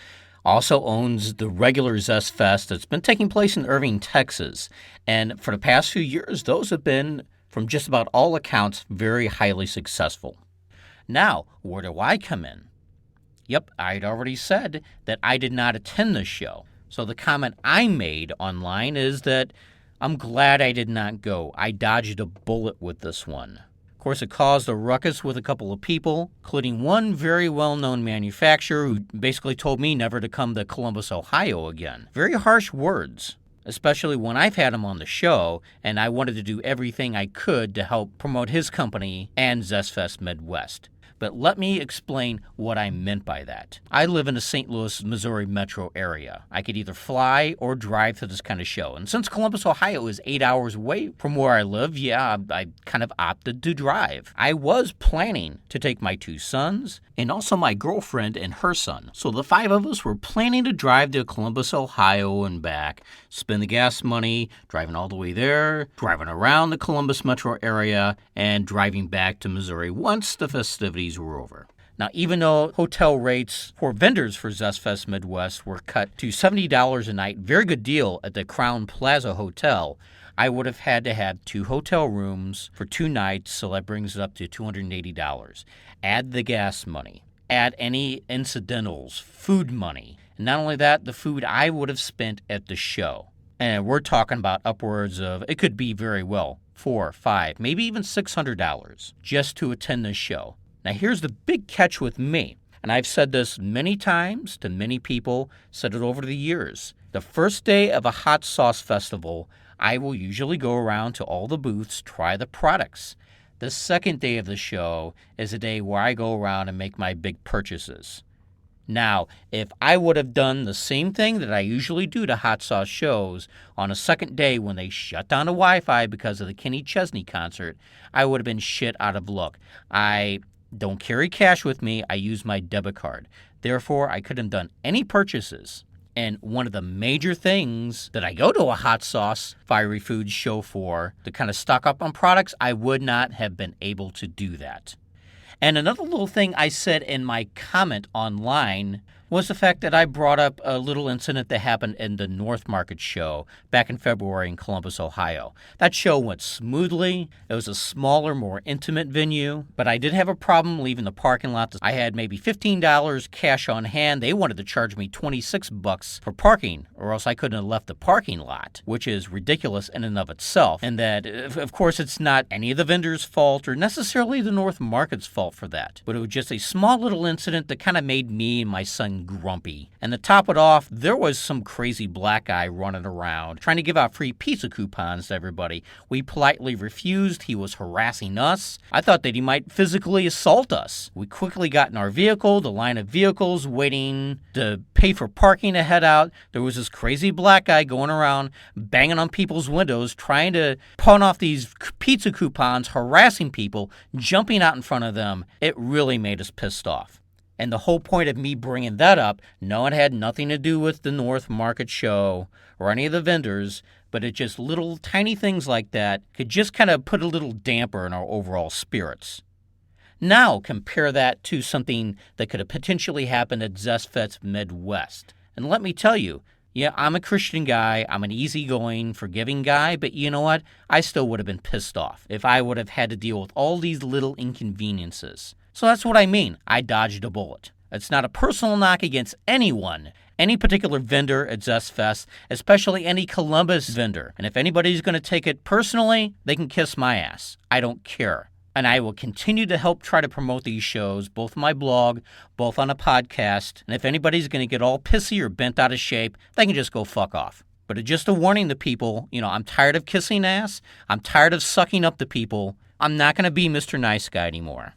also owns the regular ZestFest that's been taking place in Irving, Texas. And for the past few years, those have been, from just about all accounts, very highly successful. Now, where do I come in? Yep, I'd already said that I did not attend this show. So the comment I made online is that I'm glad I did not go. I dodged a bullet with this one. Of course, it caused a ruckus with a couple of people, including one very well-known manufacturer who basically told me never to come to Columbus, Ohio again. Very harsh words, especially when I've had him on the show, and I wanted to do everything I could to help promote his company and ZestFest Midwest. But let me explain what I meant by that. I live in the St. Louis, Missouri metro area. I could either fly or drive to this kind of show. And since Columbus, Ohio is 8 hours away from where I live, yeah, I kind of opted to drive. I was planning to take my 2 sons and also my girlfriend and her son. So the 5 of us were planning to drive to Columbus, Ohio and back, spend the gas money, driving all the way there, driving around the Columbus metro area, and driving back to Missouri once the festivities were over. Now, even though hotel rates for vendors for ZestFest Midwest were cut to $70 a night, very good deal at the Crown Plaza Hotel, I would have had to have 2 hotel rooms for 2 nights, so that brings it up to $280. Add the gas money, add any incidentals, food money, and not only that, the food I would have spent at the show. And we're talking about upwards of, it could be very well, $400, $500, maybe even $600 just to attend this show. Now, here's the big catch with me, and I've said this many times to many people, said it over the years. The first day of a hot sauce festival, I will usually go around to all the booths, try the products. The second day of the show is a day where I go around and make my big purchases. Now, if I would have done the same thing that I usually do to hot sauce shows on a second day when they shut down the Wi-Fi because of the Kenny Chesney concert, I would have been shit out of luck. I don't carry cash with me. I use my debit card. Therefore, I couldn't have done any purchases. And one of the major things that I go to a hot sauce fiery foods show for, to kind of stock up on products, I would not have been able to do that. And another little thing I said in my comment online was the fact that I brought up a little incident that happened in the North Market show back in February in Columbus, Ohio. That show went smoothly. It was a smaller, more intimate venue, but I did have a problem leaving the parking lot. I had maybe $15 cash on hand. They wanted to charge me $26 for parking, or else I couldn't have left the parking lot, which is ridiculous in and of itself. And that, of course, it's not any of the vendors' fault or necessarily the North Market's fault for that, but it was just a small little incident that kind of made me and my son and grumpy. And to top it off, there was some crazy black guy running around trying to give out free pizza coupons to everybody. We politely refused. He was harassing us. I thought that he might physically assault us. We quickly got in our vehicle, the line of vehicles waiting to pay for parking to head out. There was this crazy black guy going around banging on people's windows, trying to pawn off these pizza coupons, harassing people, jumping out in front of them. It really made us pissed off. And the whole point of me bringing that up, no, it had nothing to do with the North Market show or any of the vendors, but it just little tiny things like that could just kind of put a little damper in our overall spirits. Now compare that to something that could have potentially happened at ZestFest Midwest. And let me tell you, yeah, I'm a Christian guy, I'm an easygoing, forgiving guy, but you know what? I still would have been pissed off if I would have had to deal with all these little inconveniences. So that's what I mean. I dodged a bullet. It's not a personal knock against anyone, any particular vendor at ZestFest, especially any Columbus vendor. And if anybody's going to take it personally, they can kiss my ass. I don't care. And I will continue to help try to promote these shows, both on my blog, both on a podcast. And if anybody's going to get all pissy or bent out of shape, they can just go fuck off. But just a warning to people, I'm tired of kissing ass. I'm tired of sucking up to people. I'm not going to be Mr. Nice Guy anymore.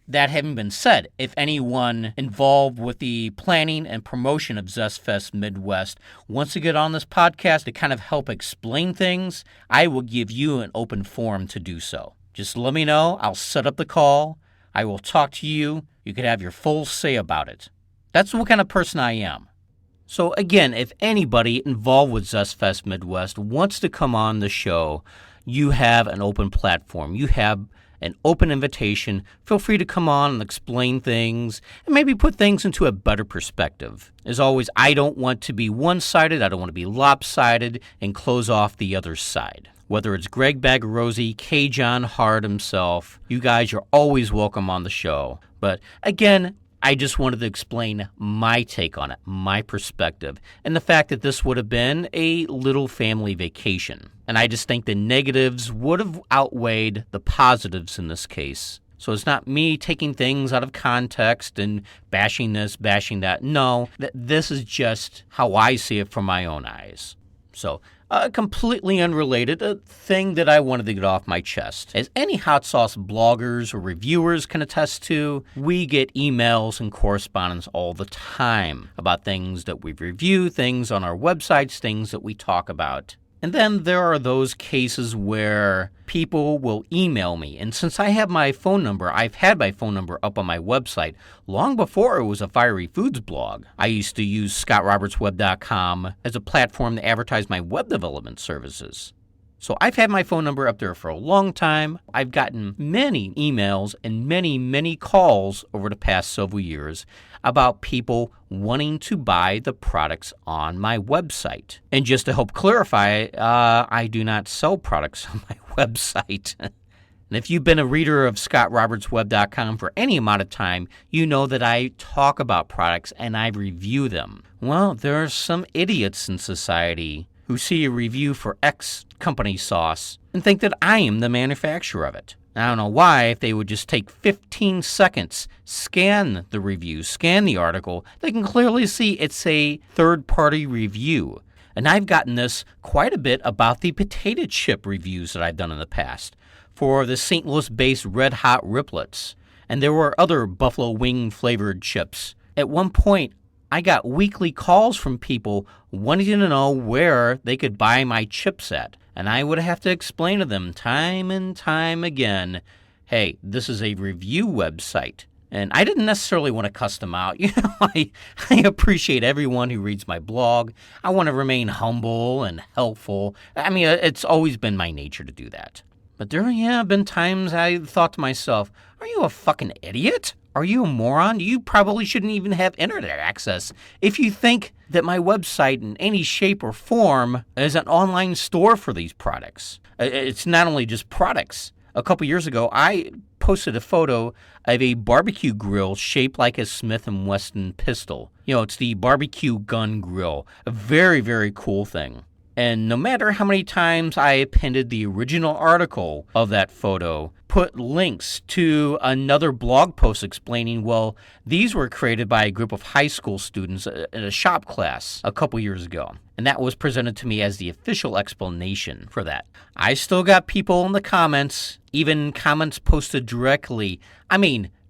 That having been said, if anyone involved with the planning and promotion of ZestFest Midwest wants to get on this podcast to kind of help explain things, I will give you an open forum to do so. Just let me know. I'll set up the call. I will talk to you. You could have your full say about it. That's what kind of person I am. So again, if anybody involved with ZestFest Midwest wants to come on the show, you have an open platform. You have an open invitation. Feel free to come on and explain things and maybe put things into a better perspective. As always, I don't want to be one-sided. I don't want to be lopsided and close off the other side. Whether it's Greg Bagarosi, K. John Hart himself, you guys are always welcome on the show. But again, I just wanted to explain my take on it, my perspective, and the fact that this would have been a little family vacation. And I just think the negatives would have outweighed the positives in this case. So it's not me taking things out of context and bashing this, bashing that. No, this is just how I see it from my own eyes. So, completely unrelated, a thing that I wanted to get off my chest. As any hot sauce bloggers or reviewers can attest to, we get emails and correspondence all the time about things that we review, things on our websites, things that we talk about. And then there are those cases where people will email me. And since I have my phone number, I've had my phone number up on my website long before it was a Fiery Foods blog. I used to use scottrobertsweb.com as a platform to advertise my web development services. So I've had my phone number up there for a long time. I've gotten many emails and many calls over the past several years about people wanting to buy the products on my website. And just to help clarify, I do not sell products on my website. And if you've been a reader of scottrobertsweb.com for any amount of time, you know that I talk about products and I review them. Well, there are some idiots in society who see a review for X company sauce and think that I am the manufacturer of it. I don't know why. If they would just take 15 seconds, scan the review, scan the article, they can clearly see it's a third-party review. And I've gotten this quite a bit about the potato chip reviews that I've done in the past for the St. Louis-based Red Hot Riplets. And there were other buffalo wing flavored chips. At one point, I got weekly calls from people wanting to know where they could buy my chips at. And I would have to explain to them time and time again, hey, this is a review website. And I didn't necessarily want to cuss them out. I appreciate everyone who reads my blog. I want to remain humble and helpful. I mean, it's always been my nature to do that. But there have been times I thought to myself, are you a fucking idiot? Are you a moron? You probably shouldn't even have internet access if you think that my website in any shape or form is an online store for these products. It's not only just products. A couple years ago, I posted a photo of a barbecue grill shaped like a Smith & Wesson pistol. It's the barbecue gun grill. A very, very cool thing. And no matter how many times I appended the original article of that photo, put links to another blog post explaining, well, these were created by a group of high school students in a shop class a couple years ago. And that was presented to me as the official explanation for that. I still got people in the comments, even comments posted directly.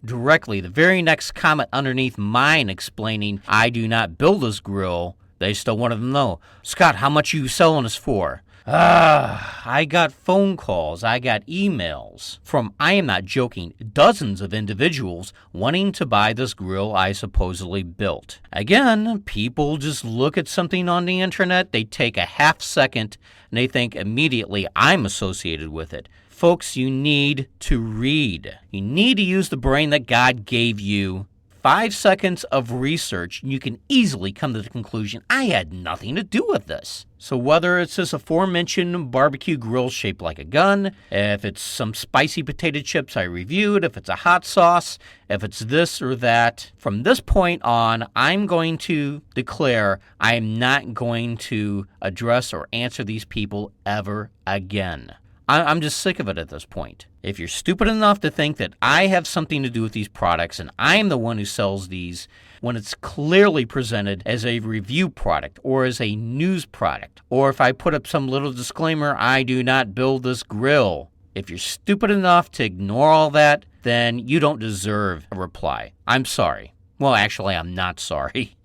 Directly, the very next comment underneath mine explaining, I do not build this grill. They still wanted to know, Scott, how much you selling this for? I got phone calls, I got emails from, I am not joking, dozens of individuals wanting to buy this grill I supposedly built. Again, people just look at something on the internet, they take a half second, and they think immediately I'm associated with it. Folks, you need to read. You need to use the brain that God gave you. 5 seconds of research, and you can easily come to the conclusion, I had nothing to do with this. So whether it's this aforementioned barbecue grill shaped like a gun, if it's some spicy potato chips I reviewed, if it's a hot sauce, if it's this or that, from this point on, I'm going to declare I am not going to address or answer these people ever again. I'm just sick of it at this point. If you're stupid enough to think that I have something to do with these products and I'm the one who sells these, when it's clearly presented as a review product or as a news product, or if I put up some little disclaimer, I do not build this grill. If you're stupid enough to ignore all that, then you don't deserve a reply. I'm sorry. Well, actually, I'm not sorry.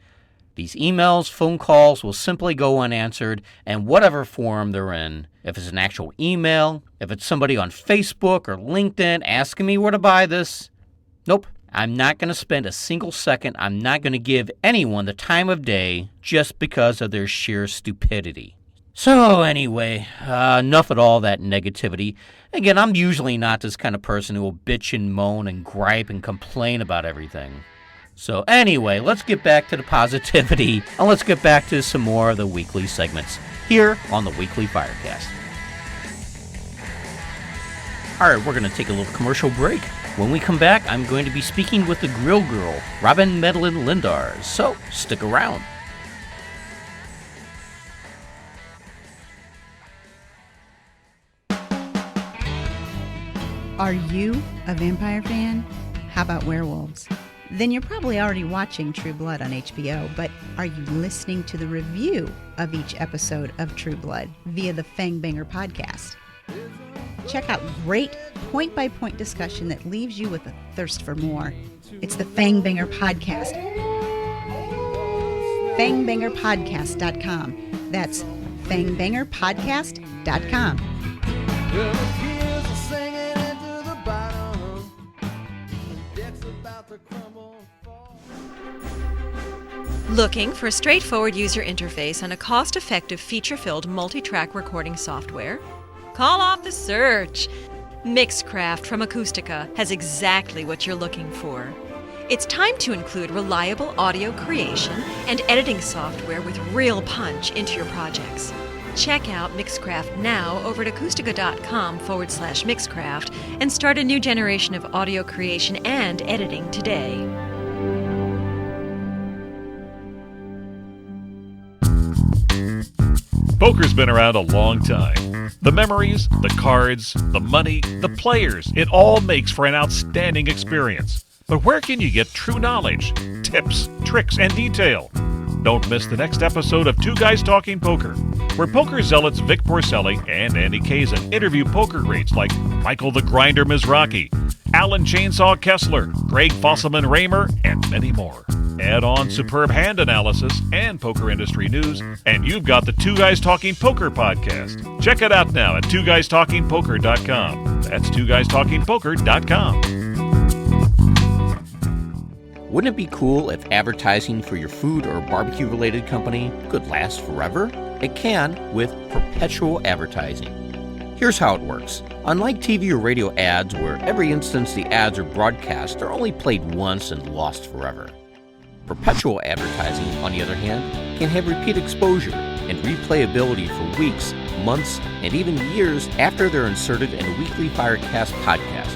These emails, phone calls will simply go unanswered in whatever form they're in. If it's an actual email, if it's somebody on Facebook or LinkedIn asking me where to buy this, nope. I'm not going to spend a single second. I'm not going to give anyone the time of day just because of their sheer stupidity. So anyway, enough of all that negativity. Again, I'm usually not this kind of person who will bitch and moan and gripe and complain about everything. So anyway, let's get back to the positivity, and let's get back to some more of the weekly segments here on the Weekly Firecast. All right, we're going to take a little commercial break. When we come back, I'm going to be speaking with the Grill Girl, Robyn Medlin Lindars, so stick around. Are you a vampire fan? How about werewolves? Then you're probably already watching True Blood on HBO, but are you listening to the review of each episode of True Blood via the Fangbanger podcast? Check out great point-by-point discussion that leaves you with a thirst for more. It's the Fangbanger podcast. Fangbangerpodcast.com. That's fangbangerpodcast.com. Looking for a straightforward user interface and a cost-effective, feature-filled multi-track recording software? Call off the search! Mixcraft from Acoustica has exactly what you're looking for. It's time to include reliable audio creation and editing software with real punch into your projects. Check out Mixcraft now over at acoustica.com/Mixcraft and start a new generation of audio creation and editing today. Poker's been around a long time. The memories, the cards, the money, the players, it all makes for an outstanding experience. But where can you get true knowledge, tips, tricks, and detail? Don't miss the next episode of Two Guys Talking Poker, where poker zealots Vic Porcelli and Andy Kazin interview poker greats like Michael the Grinder Mizrachi, Alan Chainsaw Kessler, Greg Fosselman Raymer, and many more. Add on superb hand analysis and poker industry news, and you've got the Two Guys Talking Poker podcast. Check it out now at twoguystalkingpoker.com. That's twoguystalkingpoker.com. Wouldn't it be cool if advertising for your food or barbecue-related company could last forever? It can with perpetual advertising. Here's how it works. Unlike TV or radio ads, where every instance the ads are broadcast are only played once and lost forever, perpetual advertising, on the other hand, can have repeat exposure and replayability for weeks, months, and even years after they're inserted in a weekly Firecast podcast.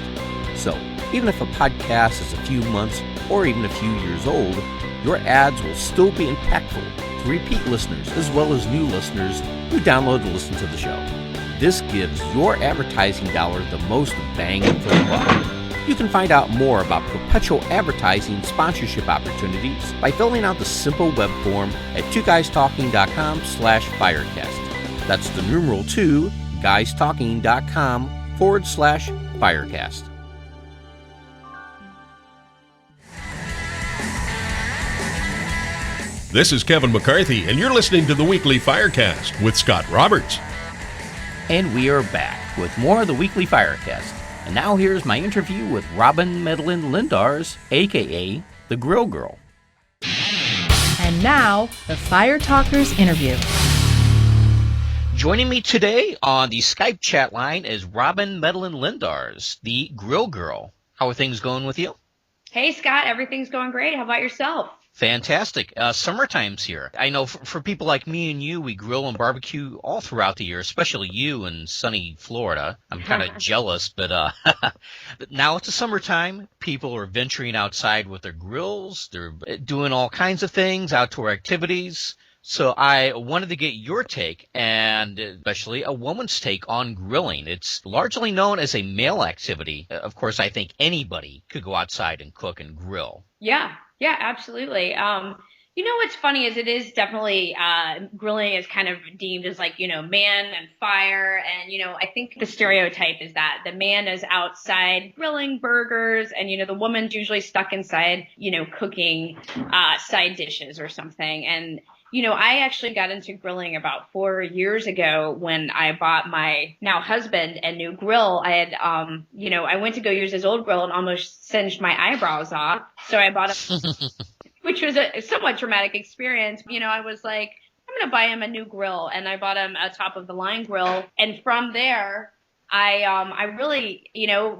So, even if a podcast is a few months or even a few years old, your ads will still be impactful to repeat listeners as well as new listeners who download to listen to the show. This gives your advertising dollar the most bang for the buck. You can find out more about perpetual advertising sponsorship opportunities by filling out the simple web form at twoguystalking.com/Firecast. That's the numeral 2, guystalking.com/Firecast. This is Kevin McCarthy, and you're listening to the Weekly Firecast with Scott Roberts. And we are back with more of the Weekly Firecast. And now here's my interview with Robyn Medlin Lindars, a.k.a. the Grrrl Girl. And now, the Fire Talkers interview. Joining me today on the Skype chat line is Robyn Medlin Lindars, the Grrrl Girl. How are things going with you? Hey, Scott. Everything's going great. How about yourself? Fantastic. Summertime's here. I know for people like me and you, we grill and barbecue all throughout the year, especially you in sunny Florida. I'm kind of jealous, but now it's the summertime. People are venturing outside with their grills. They're doing all kinds of things, outdoor activities. So I wanted to get your take, and especially a woman's take on grilling. It's largely known as a male activity. Of course, I think anybody could go outside and cook and grill. Yeah, absolutely. What's funny is it is definitely grilling is kind of deemed as like, man and fire. And, I think the stereotype is that the man is outside grilling burgers and, the woman's usually stuck inside, cooking side dishes or something. And I actually got into grilling about 4 years ago when I bought my now husband a new grill. I had, I went to go use his old grill and almost singed my eyebrows off. So I bought it, which was a somewhat traumatic experience. I was like, I'm going to buy him a new grill. And I bought him a top of the line grill. And from there, I really,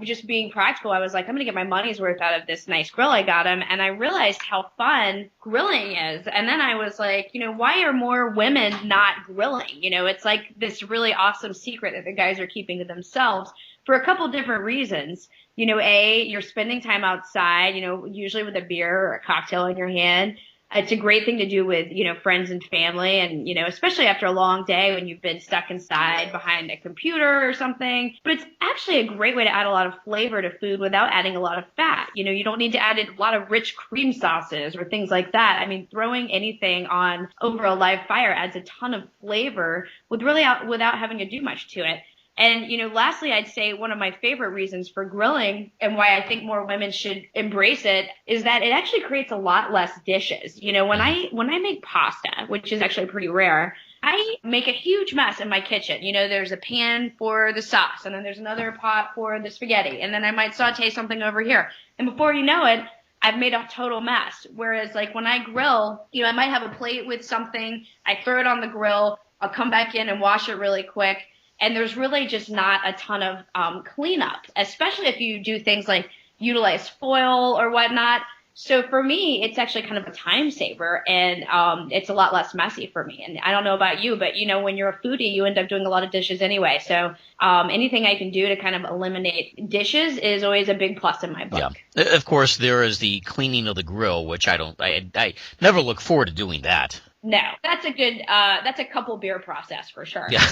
just being practical, I was like, I'm going to get my money's worth out of this nice grill I got him. And I realized how fun grilling is. And then I was like, why are more women not grilling? It's like this really awesome secret that the guys are keeping to themselves for a couple different reasons. You're spending time outside, usually with a beer or a cocktail in your hand. It's a great thing to do with, friends and family and, especially after a long day when you've been stuck inside behind a computer or something. But it's actually a great way to add a lot of flavor to food without adding a lot of fat. You don't need to add a lot of rich cream sauces or things like that. I mean, throwing anything on over a live fire adds a ton of flavor without having to do much to it. And, lastly, I'd say one of my favorite reasons for grilling and why I think more women should embrace it is that it actually creates a lot less dishes. When I make pasta, which is actually pretty rare, I make a huge mess in my kitchen. There's a pan for the sauce, and then there's another pot for the spaghetti, and then I might saute something over here. And before you know it, I've made a total mess. Whereas, like, when I grill, I might have a plate with something, I throw it on the grill, I'll come back in and wash it really quick. And there's really just not a ton of cleanup, especially if you do things like utilize foil or whatnot. So for me, it's actually kind of a time saver, and it's a lot less messy for me. And I don't know about you, but, when you're a foodie, you end up doing a lot of dishes anyway. So anything I can do to kind of eliminate dishes is always a big plus in my book. Yeah. Of course, there is the cleaning of the grill, which I never look forward to doing that. No, that's a couple beer process for sure. Yeah.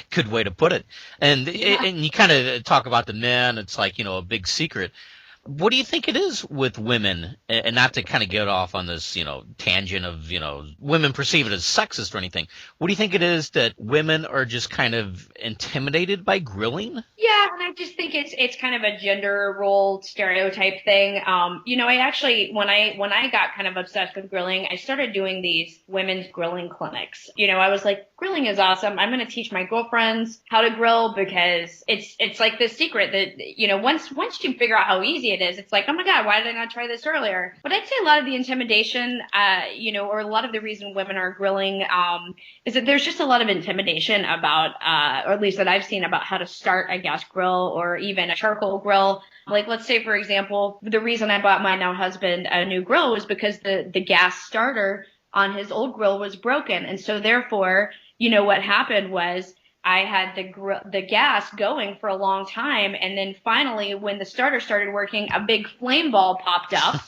Good way to put it. And you kind of talk about the men. It's like, a big secret. What do you think it is with women, and not to kind of get off on this, tangent of, women perceive it as sexist or anything. What do you think it is that women are just kind of intimidated by grilling? Yeah, and I just think it's kind of a gender role stereotype thing. I actually, when I got kind of obsessed with grilling, I started doing these women's grilling clinics. I was like, grilling is awesome. I'm going to teach my girlfriends how to grill because it's like this secret that, once you figure out how easy it is, it's like, oh my God, why did I not try this earlier? But I'd say a lot of the intimidation, or a lot of the reason women are grilling, is that there's just a lot of intimidation about, or at least that I've seen about how to start a gas grill or even a charcoal grill. Like, let's say, for example, the reason I bought my now husband a new grill was because the gas starter on his old grill was broken. And so therefore, what happened was I had the gas going for a long time. And then finally, when the starter started working, a big flame ball popped up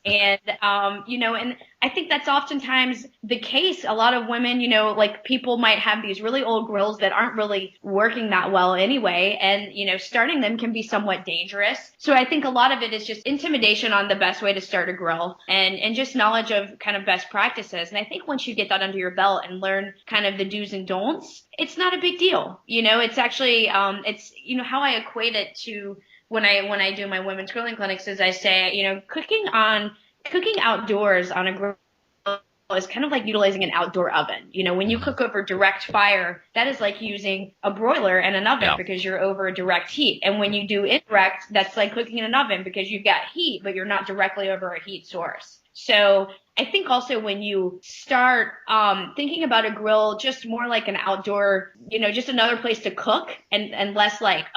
And, and I think that's oftentimes the case. A lot of women, like people might have these really old grills that aren't really working that well anyway. And, starting them can be somewhat dangerous. So I think a lot of it is just intimidation on the best way to start a grill and just knowledge of kind of best practices. And I think once you get that under your belt and learn kind of the do's and don'ts, it's not a big deal. It's actually, how I equate it to when I do my women's grilling clinics is I say, cooking outdoors on a grill is kind of like utilizing an outdoor oven. When you cook over direct fire, that is like using a broiler and an oven because you're over a direct heat. And when you do indirect, that's like cooking in an oven because you've got heat, but you're not directly over a heat source. So I think also when you start thinking about a grill just more like an outdoor, just another place to cook and less like,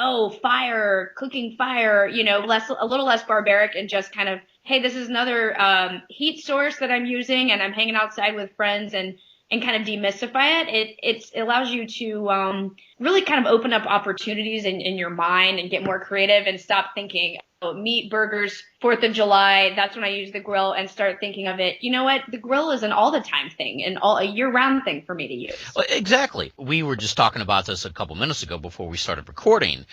fire, cooking fire, a little less barbaric and just kind of, hey, this is another heat source that I'm using and I'm hanging outside with friends and kind of demystify it. It allows you to really kind of open up opportunities in your mind and get more creative and stop thinking, meat, burgers, 4th of July, that's when I use the grill, and start thinking of it. You know what? The grill is an all the time thing and a year round thing for me to use. Well, exactly. We were just talking about this a couple minutes ago before we started recording.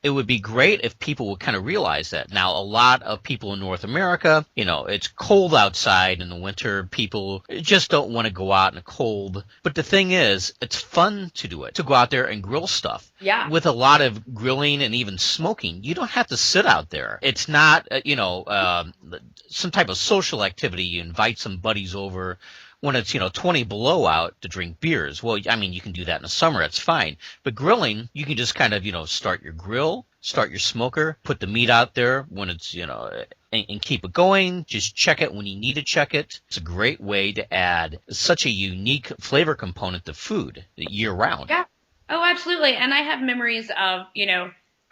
It would be great if people would kind of realize that. Now, a lot of people in North America, it's cold outside in the winter. People just don't want to go out in the cold. But the thing is, it's fun to do it, to go out there and grill stuff. Yeah. With a lot of grilling and even smoking, you don't have to sit out there. It's not, some type of social activity. You invite some buddies over when it's, 20 below out to drink beers. Well, I mean, you can do that in the summer. It's fine. But grilling, you can just kind of, start your grill, start your smoker, put the meat out there when it's, and keep it going. Just check it when you need to check it. It's a great way to add such a unique flavor component to food year round. Yeah. Oh, absolutely. And I have memories of,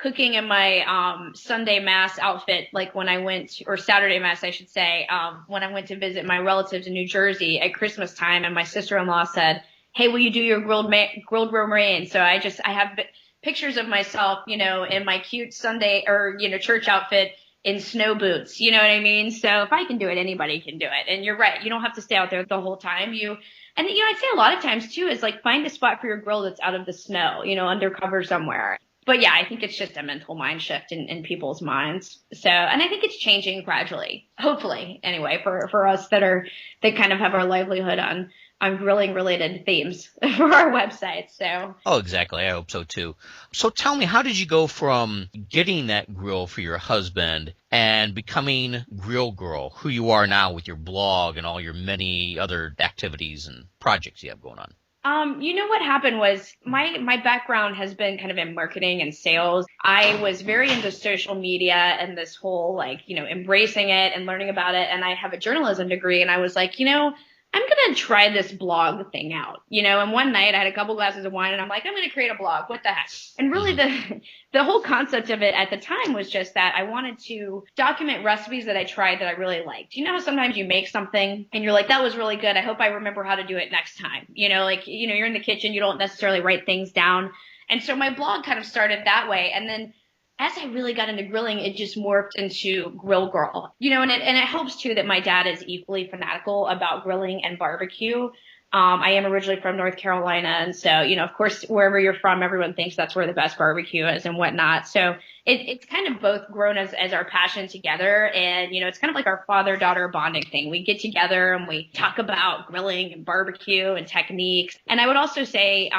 cooking in my Sunday Mass outfit, like when I went, or Saturday Mass, I should say, when I went to visit my relatives in New Jersey at Christmas time, and my sister-in-law said, "Hey, will you do your grilled romaine?" So I have pictures of myself, in my cute Sunday or church outfit in snow boots. You know what I mean? So if I can do it, anybody can do it. And you're right, you don't have to stay out there the whole time. I'd say a lot of times too is like find a spot for your grill that's out of the snow, under cover somewhere. But yeah, I think it's just a mental mind shift in people's minds. So, and I think it's changing gradually, hopefully, anyway, for us that kind of have our livelihood on grilling related themes for our website. So. Oh, exactly. I hope so too. So tell me, how did you go from getting that grill for your husband and becoming Grill Girl, who you are now with your blog and all your many other activities and projects you have going on? What happened was my background has been kind of in marketing and sales. I was very into social media and this whole embracing it and learning about it. And I have a journalism degree, and I was like, I'm going to try this blog thing out, and one night I had a couple glasses of wine and I'm like, I'm going to create a blog. What the heck? And really the whole concept of it at the time was just that I wanted to document recipes that I tried that I really liked. You know how sometimes you make something and you're like, that was really good. I hope I remember how to do it next time. You're in the kitchen, you don't necessarily write things down. And so my blog kind of started that way. And then as I really got into grilling, it just morphed into Grill Girl, and it helps too that my dad is equally fanatical about grilling and barbecue. I am originally from North Carolina. And so, of course, wherever you're from, everyone thinks that's where the best barbecue is and whatnot. So it's kind of both grown as our passion together. And, it's kind of like our father-daughter bonding thing. We get together and we talk about grilling and barbecue and techniques. And I would also say,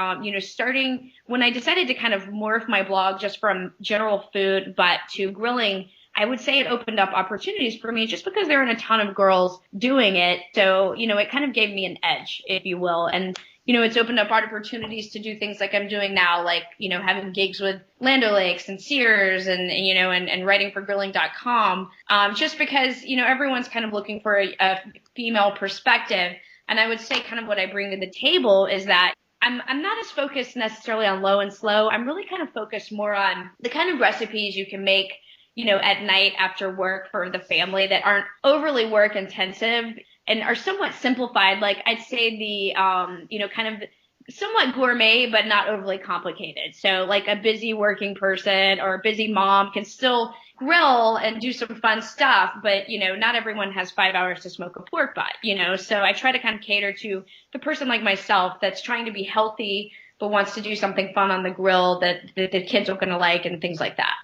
starting when I decided to kind of morph my blog just from general food, but to grilling, I would say it opened up opportunities for me just because there are a ton of girls doing it. So, it kind of gave me an edge, if you will. And, it's opened up opportunities to do things like I'm doing now, like, having gigs with Land O'Lakes and Sears and writing for grilling.com, just because, everyone's kind of looking for a female perspective. And I would say kind of what I bring to the table is that I'm not as focused necessarily on low and slow. I'm really kind of focused more on the kind of recipes you can make at night after work for the family that aren't overly work intensive and are somewhat simplified. Like I'd say the, kind of somewhat gourmet, but not overly complicated. So like a busy working person or a busy mom can still grill and do some fun stuff, but not everyone has 5 hours to smoke a pork butt, so I try to kind of cater to the person like myself that's trying to be healthy, but wants to do something fun on the grill that the kids are going to like and things like that.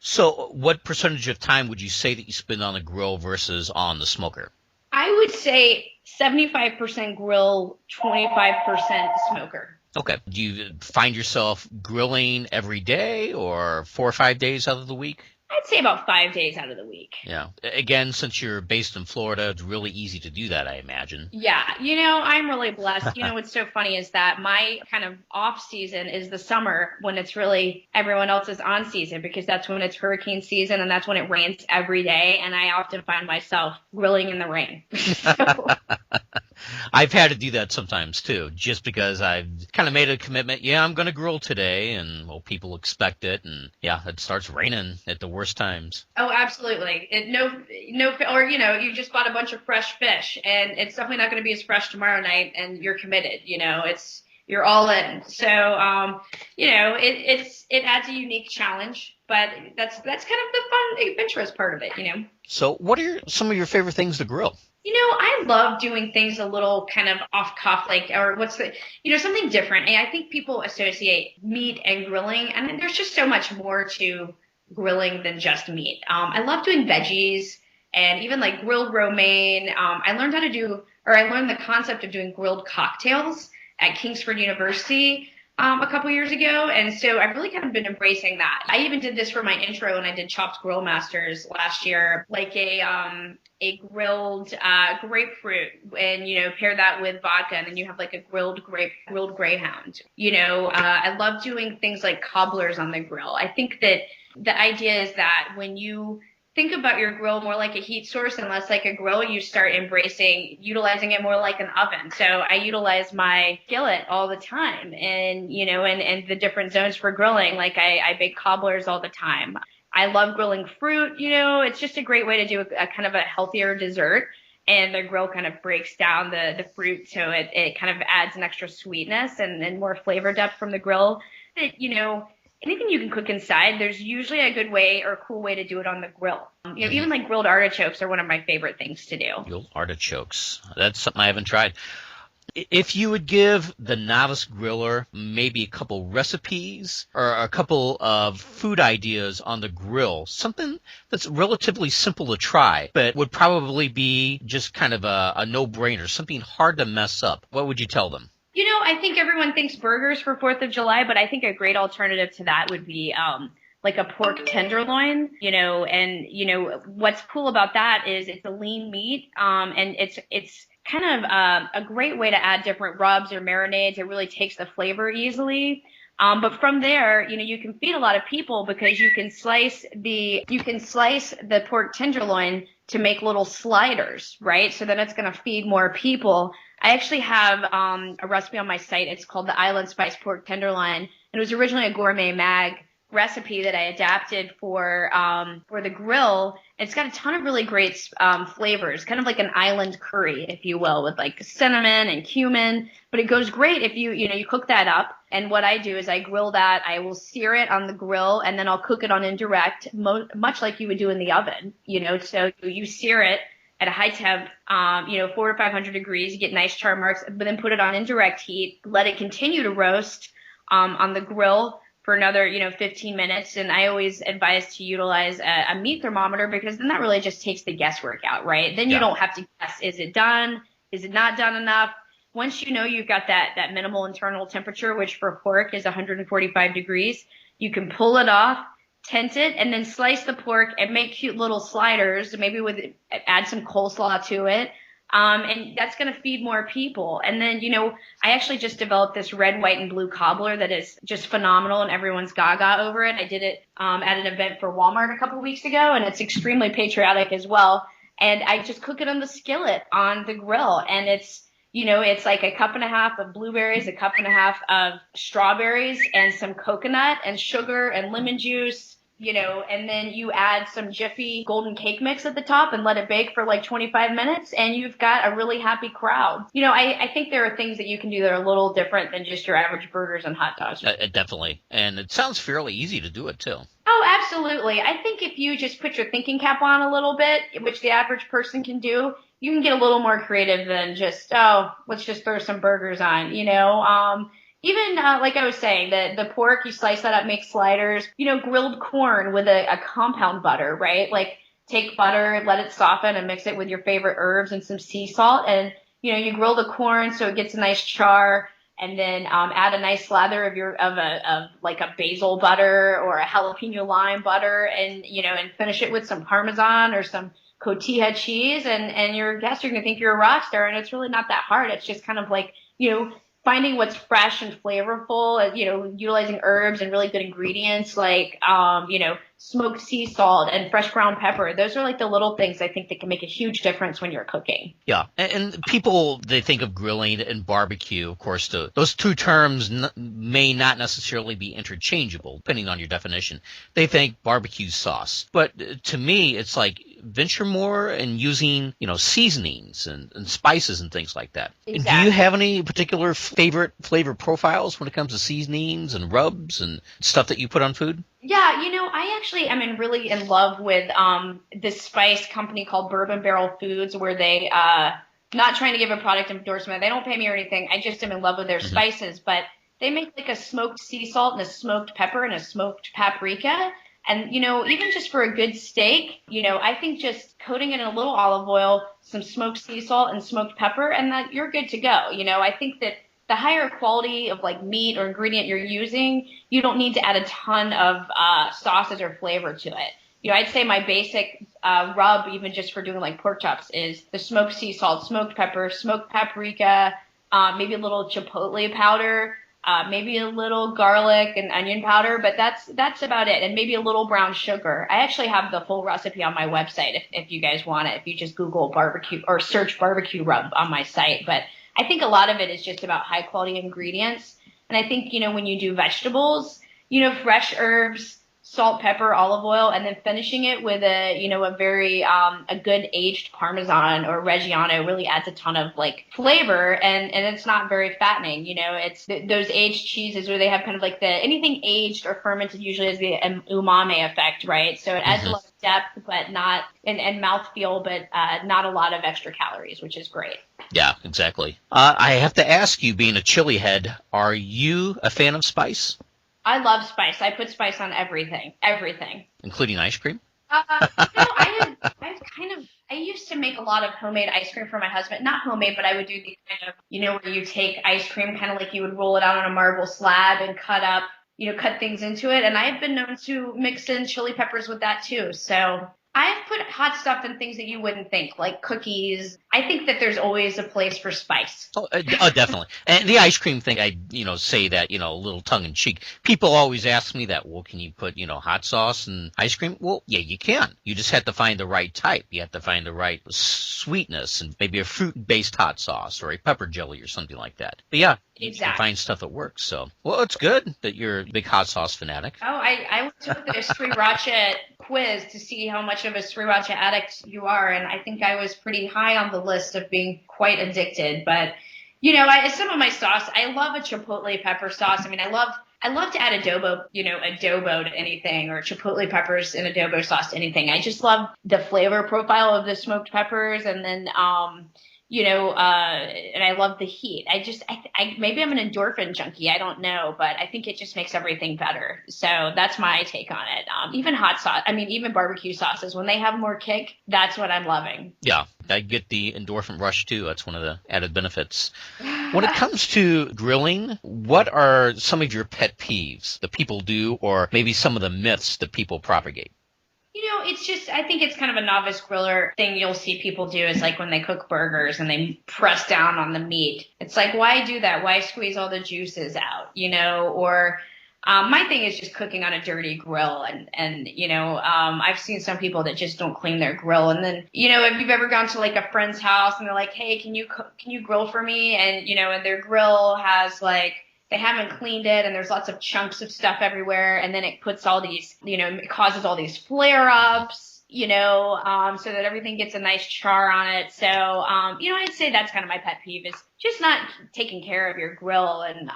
So what percentage of time would you say that you spend on the grill versus on the smoker? I would say 75% grill, 25% smoker. Okay. Do you find yourself grilling every day or 4 or 5 days out of the week? I'd say about 5 days out of the week. Yeah. Again, since you're based in Florida, it's really easy to do that, I imagine. Yeah. I'm really blessed. What's so funny is that my kind of off season is the summer when it's really everyone else is on season, because that's when it's hurricane season and that's when it rains every day. And I often find myself grilling in the rain. I've had to do that sometimes too, just because I've kind of made a commitment. Yeah, I'm going to grill today, and people expect it, and yeah, it starts raining at the worst times. Oh, absolutely. Or you just bought a bunch of fresh fish, and it's definitely not going to be as fresh tomorrow night, and you're committed. You're all in. So it adds a unique challenge, but that's kind of the fun, adventurous part of it. So, what are some of your favorite things to grill? I love doing things a little kind of off cuff, or something different. And I think people associate meat and grilling, and there's just so much more to grilling than just meat. I love doing veggies and even like grilled romaine. I learned the concept of doing grilled cocktails at Kingsford University a couple years ago. And so I've really kind of been embracing that. I even did this for my intro when I did Chopped Grill Masters last year, like a grilled grapefruit, and pair that with vodka, and then you have like a grilled greyhound. I love doing things like cobblers on the grill. I think that the idea is that when you think about your grill more like a heat source and less like a grill, you start utilizing it more like an oven. So I utilize my skillet all the time, and and the different zones for grilling. Like I bake cobblers all the time. I love grilling fruit. It's just a great way to do a kind of a healthier dessert. And the grill kind of breaks down the fruit, so it kind of adds an extra sweetness and more flavor depth from the grill. Anything you can cook inside, there's usually a good way or a cool way to do it on the grill. Even like grilled artichokes are one of my favorite things to do. Grilled artichokes. That's something I haven't tried. If you would give the novice griller maybe a couple recipes or a couple of food ideas on the grill, something that's relatively simple to try, but would probably be just kind of a no-brainer, something hard to mess up, what would you tell them? I think everyone thinks burgers for 4th of July, but I think a great alternative to that would be like a pork tenderloin, and what's cool about that is it's a lean meat, and it's kind of a great way to add different rubs or marinades. It really takes the flavor easily. But from there, you can feed a lot of people because you can slice the pork tenderloin to make little sliders, right? So then it's going to feed more people. I actually have a recipe on my site. It's called the Island Spice Pork Tenderloin. It was originally a Gourmet Mag recipe that I adapted for the grill. It's got a ton of really great flavors, kind of like an island curry, if you will, with like cinnamon and cumin. But it goes great if you cook that up. And what I do is I grill that. I will sear it on the grill, and then I'll cook it on indirect, much like you would do in the oven. So you sear it at a high temp, 400 to 500 degrees. You get nice char marks, but then put it on indirect heat. Let it continue to roast on the grill for another, 15 minutes. And I always advise to utilize a meat thermometer, because then that really just takes the guesswork out, right? Then you don't have to guess, is it done? Is it not done enough? Once you've got that minimal internal temperature, which for pork is 145 degrees, you can pull it off, tent it, and then slice the pork and make cute little sliders, maybe add some coleslaw to it. And that's going to feed more people. And then, I actually just developed this red, white, and blue cobbler that is just phenomenal, and everyone's gaga over it. I did it at an event for Walmart a couple of weeks ago, and it's extremely patriotic as well. And I just cook it on the skillet on the grill, and it's like a cup and a half of blueberries, a cup and a half of strawberries, and some coconut and sugar and lemon juice, and then you add some Jiffy golden cake mix at the top and let it bake for like 25 minutes, and you've got a really happy crowd. I think there are things that you can do that are a little different than just your average burgers and hot dogs. Definitely. And it sounds fairly easy to do it, too. Oh, absolutely. I think if you just put your thinking cap on a little bit, which the average person can do, you can get a little more creative than just, let's just throw some burgers on, Even like I was saying, the pork, you slice that up, make sliders, grilled corn with a compound butter, right? Like take butter, let it soften and mix it with your favorite herbs and some sea salt. And, you grill the corn so it gets a nice char. And then add a nice slather of like a basil butter or a jalapeno lime butter, and finish it with some Parmesan or some cotija cheese, and your guests are going to think you're a rock star. And it's really not that hard. It's just kind of like finding what's fresh and flavorful, utilizing herbs and really good ingredients like smoked sea salt and fresh ground pepper. Those are like the little things I think that can make a huge difference when you're cooking. Yeah, and people, they think of grilling and barbecue. Of course, those two terms may not necessarily be interchangeable, depending on your definition. They think barbecue sauce. But to me, it's like venture more in using, seasonings and spices and things like that. Exactly. Do you have any particular favorite flavor profiles when it comes to seasonings and rubs and stuff that you put on food? Yeah, I actually am really in love with this spice company called Bourbon Barrel Foods, where they not trying to give a product endorsement. They don't pay me or anything. I just am in love with their spices, but they make like a smoked sea salt and a smoked pepper and a smoked paprika. And, even just for a good steak, I think just coating it in a little olive oil, some smoked sea salt and smoked pepper, and that you're good to go. I think that the higher quality of like meat or ingredient you're using, you don't need to add a ton of sauces or flavor to it. I'd say my basic rub, even just for doing like pork chops, is the smoked sea salt, smoked pepper, smoked paprika, maybe a little chipotle powder, maybe a little garlic and onion powder, but that's about it. And maybe a little brown sugar. I actually have the full recipe on my website if you guys want it, if you just Google barbecue or search barbecue rub on my site. But I think a lot of it is just about high quality ingredients. And I think, when you do vegetables, fresh herbs, salt, pepper, olive oil, and then finishing it with a very, a good aged Parmesan or Reggiano really adds a ton of like flavor, and it's not very fattening. It's those aged cheeses where they have kind of like anything aged or fermented usually has the umami effect, right? So it adds a lot of depth, but not, and mouthfeel, but not a lot of extra calories, which is great. Yeah, exactly. I have to ask you, being a chili head, are you a fan of spice? I love spice. I put spice on everything. Including ice cream? I used to make a lot of homemade ice cream for my husband. Not homemade, but I would do the kind of, where you take ice cream, kind of like you would roll it out on a marble slab and cut things into it. And I've been known to mix in chili peppers with that too. So I've put hot stuff in things that you wouldn't think, like cookies. I think that there's always a place for spice. Oh, definitely. And the ice cream thing, I say that, a little tongue in cheek. People always ask me that, well, can you put, hot sauce in ice cream? Well, yeah, you can. You just have to find the right type. You have to find the right sweetness, and maybe a fruit-based hot sauce or a pepper jelly or something like that. But yeah, you can find stuff that works. So, well, it's good that you're a big hot sauce fanatic. Oh, I took the Sriracha quiz to see how much of a Sriracha addict you are, and I think I was pretty high on the list of being quite addicted. But some of my sauce, I love a chipotle pepper sauce. I mean, I love to add adobo to anything, or chipotle peppers in adobo sauce to anything. I just love the flavor profile of the smoked peppers, and then and I love the heat. I maybe I'm an endorphin junkie. I don't know, but I think it just makes everything better. So that's my take on it. Even hot sauce, even barbecue sauces, when they have more kick, that's what I'm loving. Yeah, I get the endorphin rush too. That's one of the added benefits. When it comes to grilling, what are some of your pet peeves that people do, or maybe some of the myths that people propagate? It's just, I think it's kind of a novice griller thing you'll see people do, is like when they cook burgers and they press down on the meat. It's like, why do that? Why squeeze all the juices out? Or my thing is just cooking on a dirty grill. And I've seen some people that just don't clean their grill. And then, if you've ever gone to like a friend's house and they're like, hey, can you grill for me? And, and their grill has like, they haven't cleaned it and there's lots of chunks of stuff everywhere. And then it puts all these, it causes all these flare-ups, so that everything gets a nice char on it. So, I'd say that's kind of my pet peeve is just not taking care of your grill and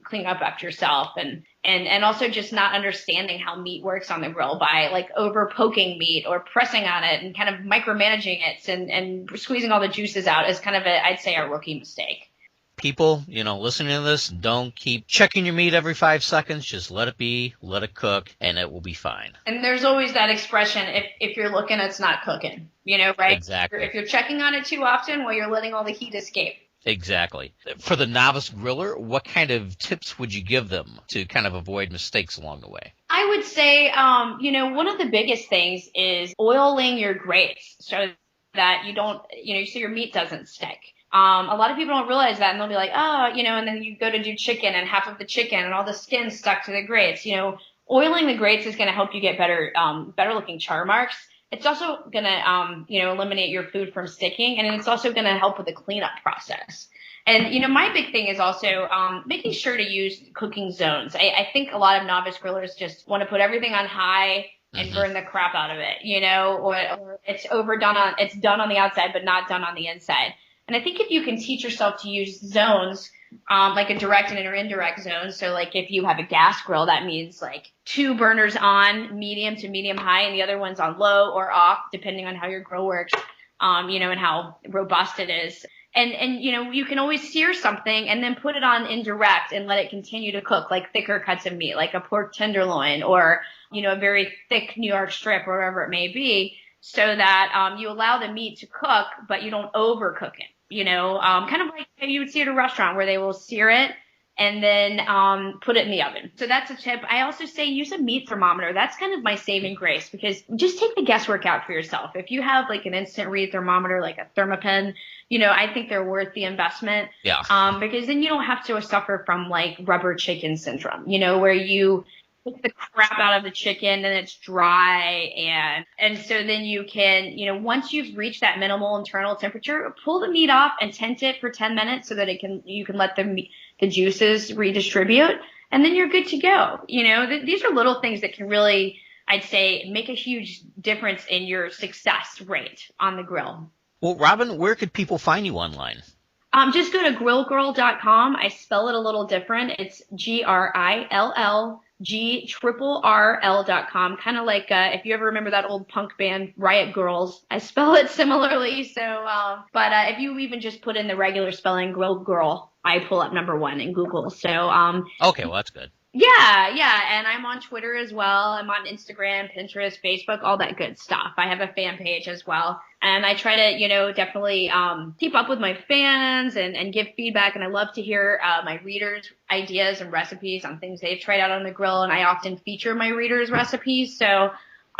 cleaning up after yourself. And also just not understanding how meat works on the grill by like over poking meat or pressing on it and kind of micromanaging it and squeezing all the juices out is kind of I'd say a rookie mistake. People, listening to this, don't keep checking your meat every 5 seconds. Just let it be, let it cook, and it will be fine. And there's always that expression, if you're looking, it's not cooking, right? Exactly. If you're checking on it too often, well, you're letting all the heat escape. Exactly. For the novice griller, what kind of tips would you give them to kind of avoid mistakes along the way? I would say, one of the biggest things is oiling your grates so that you don't, so your meat doesn't stick. A lot of people don't realize that, and they'll be like, and then you go to do chicken and half of the chicken and all the skin stuck to the grates. Oiling the grates is going to help you get better looking char marks. It's also going to, eliminate your food from sticking, and it's also going to help with the cleanup process. And, my big thing is also making sure to use cooking zones. I think a lot of novice grillers just want to put everything on high and burn the crap out of it, or it's it's done on the outside but not done on the inside. And I think if you can teach yourself to use zones, like a direct and an indirect zone. So like if you have a gas grill, that means like 2 burners on, medium to medium high, and the other one's on low or off, depending on how your grill works, and how robust it is. And you can always sear something and then put it on indirect and let it continue to cook, like thicker cuts of meat, like a pork tenderloin or, a very thick New York strip or whatever it may be, so that you allow the meat to cook, but you don't overcook it. Kind of like you would see at a restaurant where they will sear it and then put it in the oven. So that's a tip. I also say use a meat thermometer. That's kind of my saving grace, because just take the guesswork out for yourself. If you have like an instant read thermometer, like a Thermapen, I think they're worth the investment. Yeah. Because then you don't have to suffer from like rubber chicken syndrome, where you take the crap out of the chicken and it's dry, and so then you can, once you've reached that minimal internal temperature, pull the meat off and tent it for 10 minutes so that you can let the juices redistribute, and then you're good to go. These are little things that can really, I'd say, make a huge difference in your success rate on the grill. Well, Robyn, where could people find you online? Just go to grrrl.com. I spell it a little different. It's GRILLGRRL.com. Kind of like if you ever remember that old punk band Riot Girls, I spell it similarly. So, but if you even just put in the regular spelling Grrrl, I pull up number 1 in Google. So, okay, well that's good. Yeah, and I'm on Twitter as well. I'm on Instagram, Pinterest, Facebook, all that good stuff. I have a fan page as well. And I try to, definitely keep up with my fans and give feedback. And I love to hear my readers' ideas and recipes on things they've tried out on the grill. And I often feature my readers' recipes. So,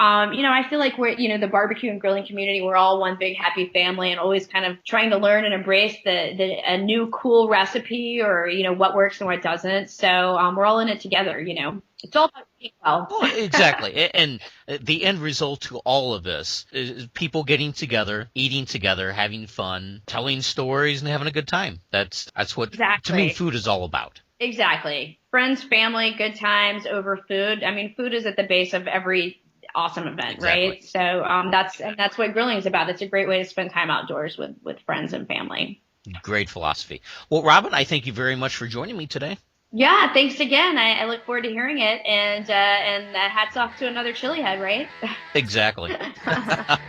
I feel like we're, the barbecue and grilling community, we're all one big happy family and always kind of trying to learn and embrace a new cool recipe or, what works and what doesn't. So we're all in it together, It's all about eating well. Oh, exactly. And the end result to all of this is people getting together, eating together, having fun, telling stories, and having a good time. That's what, to me, food is all about. Exactly. Friends, family, good times over food. I mean, food is at the base of every awesome event, exactly. Right? So that's what grilling is about. It's a great way to spend time outdoors with friends and family. Great philosophy. Well, Robyn, I thank you very much for joining me today. Yeah, thanks again. I look forward to hearing it, and hats off to another chili head, right? Exactly. All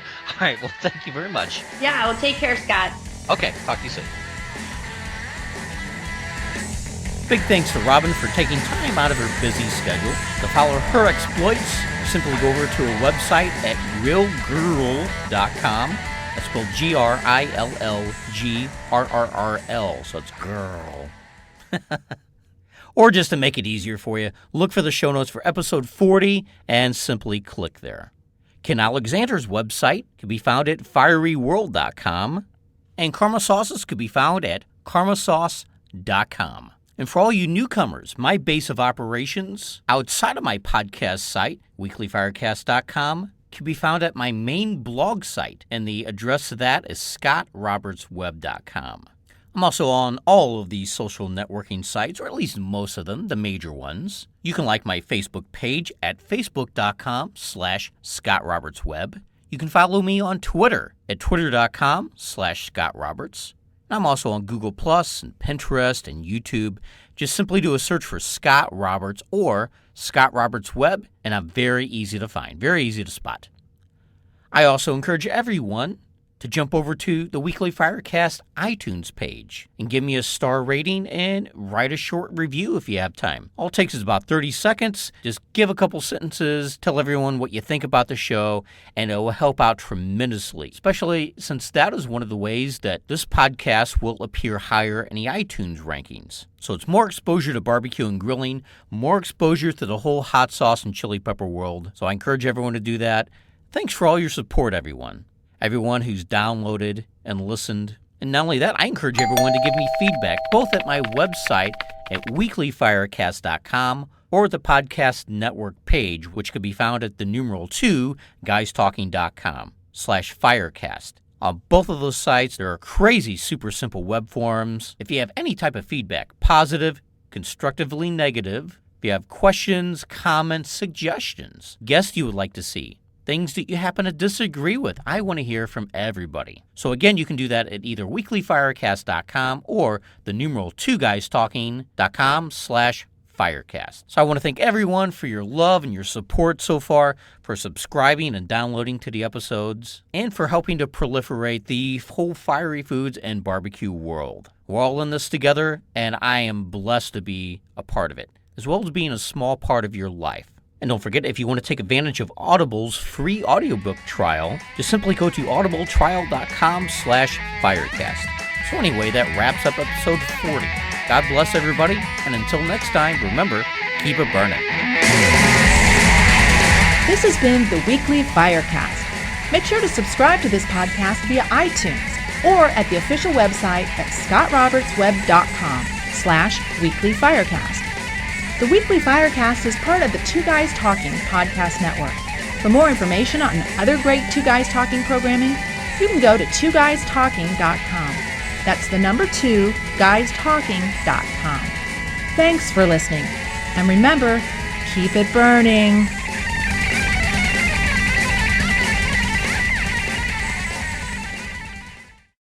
right. Well, thank you very much. Yeah. Well, take care, Scott. Okay. Talk to you soon. Big thanks to Robyn for taking time out of her busy schedule to follow her exploits. Simply go over to her website at grrrl.com. That's spelled GRILLGRRRL. So it's Grrrl. Or just to make it easier for you, look for the show notes for episode 40 and simply click there. Ken Alexander's website can be found at fieryworld.com, and Karma Sauces could be found at karmasauce.com. And for all you newcomers, my base of operations outside of my podcast site, weeklyfirecast.com, can be found at my main blog site, and the address to that is scottrobertsweb.com. I'm also on all of these social networking sites, or at least most of them, the major ones. You can like my Facebook page at facebook.com/ScottRobertsWeb. You can follow me on Twitter at twitter.com/ScottRoberts. I'm also on Google Plus and Pinterest and YouTube. Just simply do a search for Scott Roberts or Scott Roberts Web, and I'm very easy to find, very easy to spot. I also encourage everyone to jump over to the Weekly Firecast iTunes page and give me a star rating and write a short review if you have time. All it takes is about 30 seconds. Just give a couple sentences, tell everyone what you think about the show, and it will help out tremendously, especially since that is one of the ways that this podcast will appear higher in the iTunes rankings. So it's more exposure to barbecue and grilling, more exposure to the whole hot sauce and chili pepper world. So I encourage everyone to do that. Thanks for all your support, everyone. Everyone who's downloaded and listened. And not only that, I encourage everyone to give me feedback, both at my website at weeklyfirecast.com or the podcast network page, which could be found at the numeral 2 guystalking.com/firecast. On both of those sites, there are crazy super simple web forums. If you have any type of feedback, positive, constructively negative, if you have questions, comments, suggestions, guests you would like to see, things that you happen to disagree with, I want to hear from everybody. So again, you can do that at either weeklyfirecast.com or the numeral 2 guystalking.com/firecast. So I want to thank everyone for your love and your support so far, for subscribing and downloading to the episodes, and for helping to proliferate the whole fiery foods and barbecue world. We're all in this together, and I am blessed to be a part of it, as well as being a small part of your life. And don't forget, if you want to take advantage of Audible's free audiobook trial, just simply go to audibletrial.com/firecast. So anyway, that wraps up episode 40. God bless everybody, and until next time, remember, keep it burning. This has been the Weekly Firecast. Make sure to subscribe to this podcast via iTunes or at the official website at scottrobertsweb.com/weeklyfirecast. The Weekly Firecast is part of the Two Guys Talking podcast network. For more information on other great Two Guys Talking programming, you can go to twoguystalking.com. That's the number 2 guystalking.com. Thanks for listening. And remember, keep it burning.